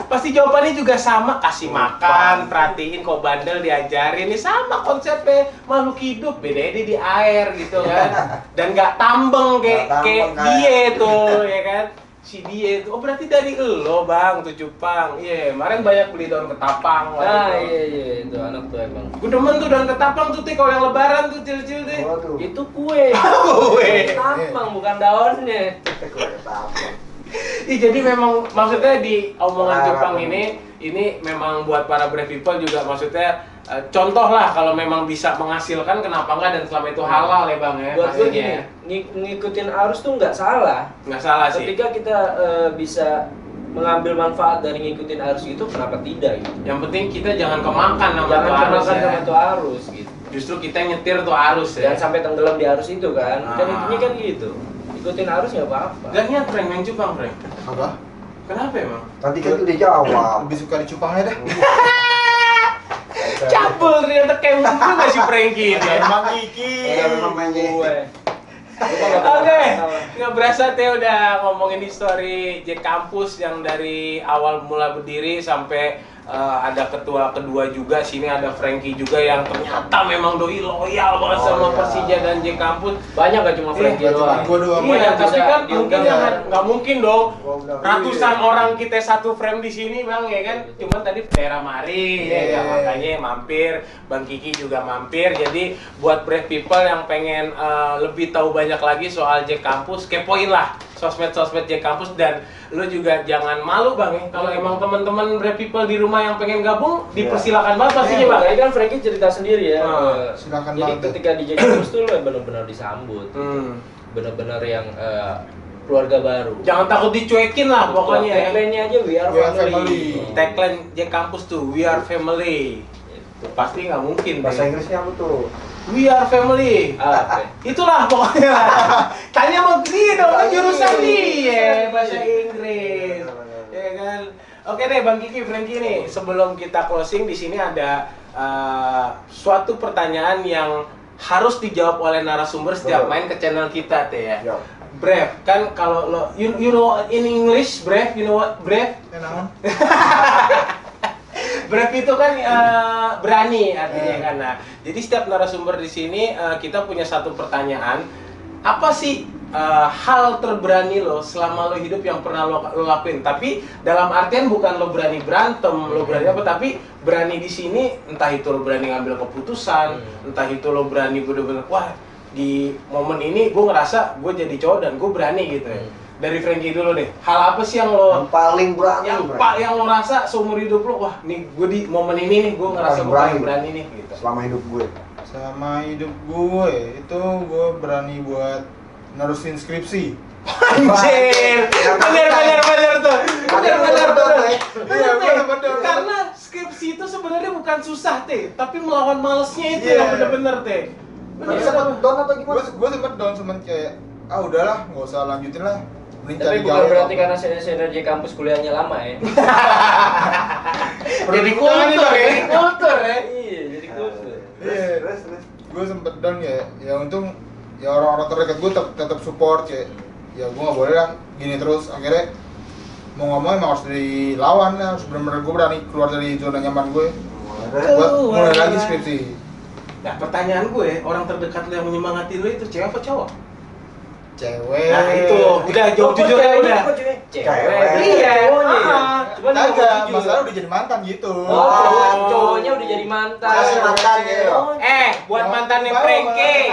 pasti jawabannya juga sama, kasih makan, perhatiin kok bandel diajarin. Ini sama konsepnya makhluk hidup, bedanya dia di air gitu kan. Dan nggak tambeng kayak Nggak tambeng kayak- dia tuh ya kan. Si dia itu, oh berarti dari lo bang tuh cupang. Iya, kemarin banyak beli daun ketapang. Ah iya itu anak tuh emang. Gue demen tuh daun ketapang tuh teh kalau yang lebaran tuh cil-cil deh. Waduh. Itu kue. Kue. Tampang bukan daunnya. Kue tampang. Ih, jadi memang maksudnya di omongan Nah, Jepang nah. ini memang buat para brave people juga maksudnya contoh lah kalau memang bisa menghasilkan kenapa enggak dan selama itu halal ya bang ya. Buat gue pastinya. gini, ngikutin arus tuh nggak salah. Nggak salah sih. Ketika kita bisa mengambil manfaat dari ngikutin arus itu, kenapa tidak gitu? Yang penting kita jangan kemakan sama Jangan tuh arus kemakan ya. sama itu arus gitu. Justru kita nyetir tuh arus ya. Jangan sampai tenggelam di arus itu kan. Kan Ah. intinya kan gitu. Ikutin arus nggak apa-apa. Gak niat prank main Jepang prank. Apa? Kenapa emang? Tadi kan udah jawab. Lebih suka di cupangnya deh. Cabul ternyata kayak juga nggak sih Franky ini. Emang Kiki. Iya, memang mainnya. Gue. Oke, nggak berasa teh udah ngomongin history Jack Kampus yang dari awal mula berdiri sampai ada ketua kedua juga, sini ada Franky juga yang ternyata memang doi loyal banget sama iya. Persija dan Jack Kampus. Banyak gak cuma Frankie Nggak cuma doang. gua doang. Iya, Banyak tapi bisa kan mungkin diundang. jangan nggak mungkin dong. Gua udah- Ratusan orang kita satu frame di sini bang ya kan, cuman tadi daerah Mari ya, Iya. makanya mampir, Bang Kiki juga mampir. Jadi buat brave people yang pengen lebih tahu banyak lagi soal Jack Kampus, kepoin lah sosmed Jack Kampus, dan lu juga jangan malu bang ya. Kalau emang teman-teman brave people di rumah yang pengen gabung, dipersilakan banget pastinya bang. Tadi kan Frankie cerita sendiri ya. Ah, silakan Jadi banget. ketika di Jakarta tuh lo benar-benar disambut. Benar-benar yang keluarga baru. Jangan takut dicuekin lah pokoknya ya. Tagline-nya aja we are We are family. family. Tagline Jack Kampus tuh, we are family. Gitu. Pasti nggak mungkin. Bahasa deh. Inggrisnya apa tuh? We are family. Apa? Itulah pokoknya. Tanya mau dia dong, kan jurusan dia bahasa Inggris. Ya kan. Oke deh Bang Kiki, Franky nih, sebelum kita closing di sini ada suatu pertanyaan yang harus dijawab oleh narasumber setiap Betul. main ke channel kita teh ya. Ya. Brave, kan kalau lo you know in English brave, you know what brave? Enak. Brave itu kan berani artinya kan. Nah, jadi setiap narasumber di sini kita punya satu pertanyaan. Apa sih hal terberani lo selama lo hidup yang pernah lo lakuin? Tapi dalam artian bukan lo berani berantem, lo berani apa, tapi berani di sini entah itu lo berani ngambil keputusan, entah itu lo berani bener-bener wah di momen ini gue ngerasa gue jadi cowok dan gue berani gitu ya. Dari Franky dulu deh. Hal apa sih yang lo Yang paling berani. yang lo rasa seumur hidup lo, wah nih gue di momen ini nih gue ngerasa gue paling berani nih gitu. Selama hidup gue. Sama hidup gue itu gue berani buat nerusin skripsi. Anjir, bener tuh. Bener tuh. Iya, bener. Karena skripsi itu sebenarnya bukan susah teh, tapi melawan malesnya itu Iya. yang bener-bener teh. Tapi sempet down atau gimana? Gue sempet down, cuman kayak udahlah nggak usah lanjutin lah. Mending Tapi cari bukan gawe. berarti karena senior di kampus kuliahnya lama ya. Jadi kultur ya. Iya, jadi kultur. Iya. Terus. Gue sempet down ya untung ya orang-orang terdekat gue tetap support ya gue nggak boleh lah gini terus. Akhirnya mau nggak mau emang harus dilawan ya, harus benar-benar gue berani keluar dari zona nyaman gue buat mulai lagi skripsi. Nah pertanyaan gue, orang terdekat lo yang menyemangati lo itu cewek apa cowok? Cewek. Nah itu, udah jawab jujur ya udah. Cewek. Iya. Cowoknya ya. Cuman nggak mau Kagak, jujur. masalah udah jadi mantan gitu. Cowoknya udah jadi mantan. Masih mantan gitu loh. Buat mantannya Bawa. Frankie.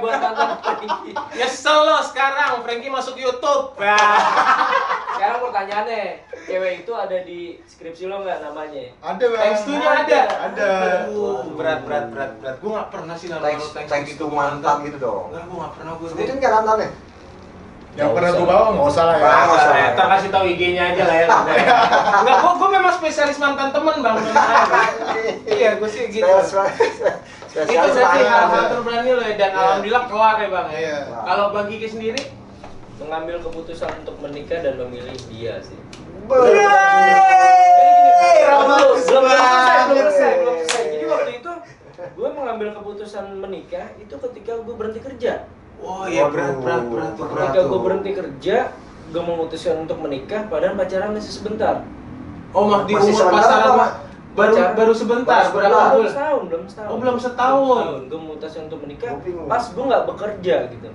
Buat mantan Frankie. Nyesel lo sekarang, Frankie masuk YouTube. Nah. Sekarang pertanyaannya, cewek itu ada di skripsi lo nggak namanya? Ada bang. Thanks to-nya ada. Ada. Aduh, berat. Gue nggak pernah sih naruh Thanks to mantan gitu dong. Enggak, gue nggak pernah gue. Sebutin kan mantannya? Yang Nggak pernah usah. gue bawa nggak usah lah ya. Nggak usah. Ntar kasih tahu IG-nya aja lah ya. Enggak, gue memang spesialis mantan temen bang. Iya, gue sih gitu. Itu berarti hal terberani lo ya, dan Iya. alhamdulillah keluar ya bang. Iya. Kalau Bang Kiki sendiri, Mengambil keputusan untuk menikah dan memilih dia sih. Romantis belum banget. selesai. Jadi waktu itu gue mengambil keputusan menikah itu ketika gue berhenti kerja. Oh iya, berat. Ketika gue berhenti kerja, gue memutuskan untuk menikah, padahal pacaran masih sebentar. Oh mah di Masih umur sebentar pasaran apa, mah baru sebentar, Baru berapa Belum bulan? setahun. Oh, belum setahun. Gue memutuskan untuk menikah. Gua bingung. Pas gue nggak bekerja gitu.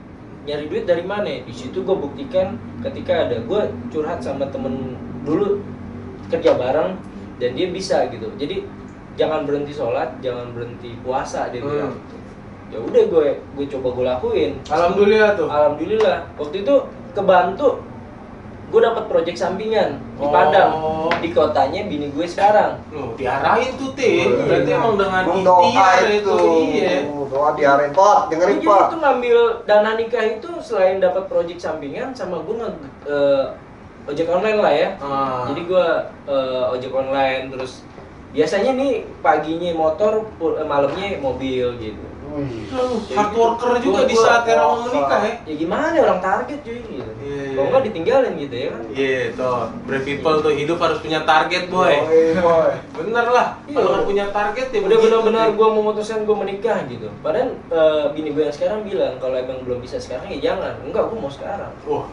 Nyari duit dari mana? Di situ gue buktikan ketika ada gue curhat sama temen dulu kerja bareng dan dia bisa gitu. Jadi jangan berhenti sholat, jangan berhenti puasa dia bilang. Ya udah gue coba gue lakuin. Alhamdulillah tuh. Alhamdulillah. Waktu itu kebantu gue dapat proyek sampingan di Padang. Di kotanya bini gue sekarang. Loh, diarahin tuh teh. Berarti emang dengan doa ikhtiar itu. Iya. Doa diarahin, Pak. Dengerin, Gue Pak. jadi itu ngambil dana nikah itu selain dapat proyek sampingan sama gue ojek online lah ya. Jadi gue ojek online terus biasanya nih paginya motor, malamnya mobil gitu. Hard worker juga di saat era mau menikah ya. Ya gimana orang target cuy gitu. Iya. Kalau nggak ditinggalin gitu ya kan. Iya, tuh. Brave people tuh hidup harus punya target, boy. Boy. Bener lah. Iya. Kalau nggak punya target ya Udah begitu, benar-benar Teh. gue memutuskan gue menikah gitu. Padahal bini gue yang sekarang bilang kalau emang belum bisa sekarang ya jangan. Enggak, gue mau sekarang. Wah,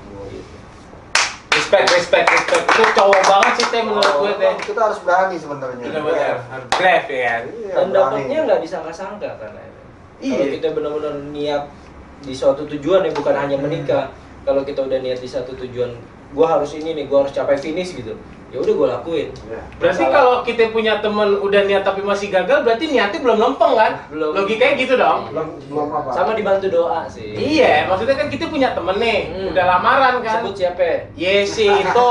respect. Itu cowok banget sih teh menurut gue teh. Kita harus berani sebenarnya. Bener-bener harus brave ya kan. Iya, Dan berani. dapatnya nggak disangka-sangka karena Iya. kalau kita benar-benar niat di suatu tujuan ya bukan hanya menikah. Kalau kita udah niat di satu tujuan, gue harus ini nih, gue harus capai finish gitu. Ya udah gue lakuin. Iya. Berarti kalau kita punya temen udah niat tapi masih gagal, berarti niatnya belum lempeng kan? Belum. Logikanya gitu dong. Belum apa? Sama dibantu doa sih. Iya, maksudnya kan kita punya temen nih, udah lamaran kan? Sebut siapa? Yesi itu.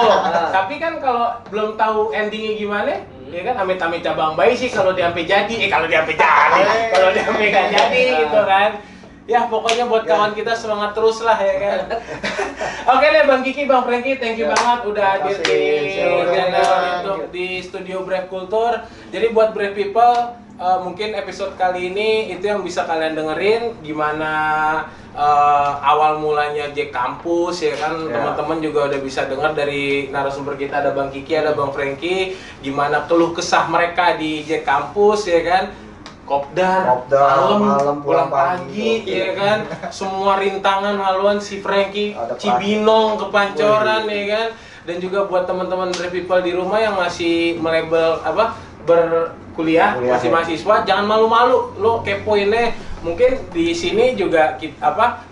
Tapi kan kalau belum tahu endingnya gimana, ya kan amit-amit cabang bayi sih kalau dia sampai jadi, kalau dia sampai jadi, kalau dia sampai nggak jadi gitu kan. Ya pokoknya buat kawan kita semangat terus lah ya kan. Oke deh Bang Kiki, Bang Frankie, thank you banget udah hadir di channel YouTube di Studio Brave Culture. Jadi buat Brave People, mungkin episode kali ini itu yang bisa kalian dengerin gimana awal mulanya Jack Kampus ya kan. Teman-teman juga udah bisa dengar dari narasumber kita, ada Bang Kiki, ada Bang Frankie, gimana keluh kesah mereka di Jack Kampus ya kan. Kopdar, malam pulang pagi ya kan. Semua rintangan haluan si Frankie, Ada Cibinong, Kepancoran ya kan. Dan juga buat teman-teman Brave People di rumah yang masih melabel berkuliah, masih mahasiswa, jangan malu-malu. Lo kepoinnya mungkin di sini juga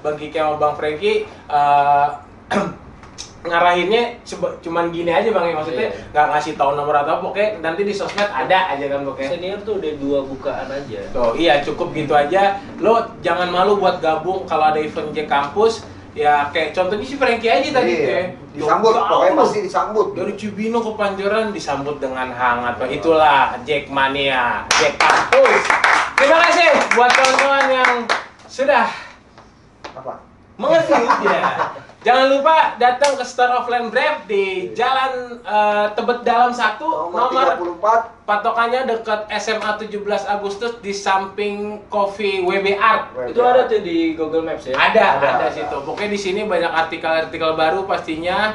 Bang Kiki sama Bang Frankie ngarahinnya cuman gini aja Bang ya, maksudnya nggak ngasih tahu nomor atau apa, pokoknya nanti di sosmed ada aja kan pokoknya. Senior tuh udah 2 bukaan aja. Tuh, iya cukup gitu aja. Lo jangan malu buat gabung kalau ada event Jack Kampus. Ya kayak contohnya si Frankie aja tadi kayak disambut, pokoknya pasti disambut. dari Cibinong ke Pancoran disambut dengan hangat. Itulah Jack Mania, Jack Kampus. Terima kasih buat kawan-kawan yang sudah mengerti ya. Jangan lupa datang ke Store Offline Brave di Jalan Tebet Dalam 1 nomor 34. patokannya dekat SMA 17 Agustus di samping Coffee WB Art. Itu ada tuh di Google Maps ya? Ada situ. Pokoknya di sini banyak artikel-artikel baru pastinya.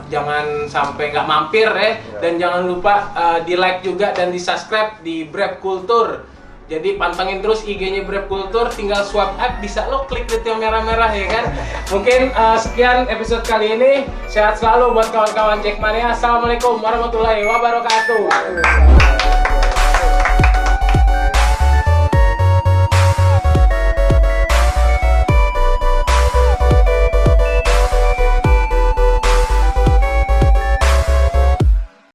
Jangan sampai nggak mampir ya. Dan jangan lupa di like juga dan di subscribe di Brave Culture. Jadi pantengin terus IG-nya Brave Culture, tinggal swipe up, bisa lo klik itu yang merah-merah ya kan. Mungkin sekian episode kali ini. Sehat selalu buat kawan-kawan Jackmania. Assalamualaikum warahmatullahi wabarakatuh.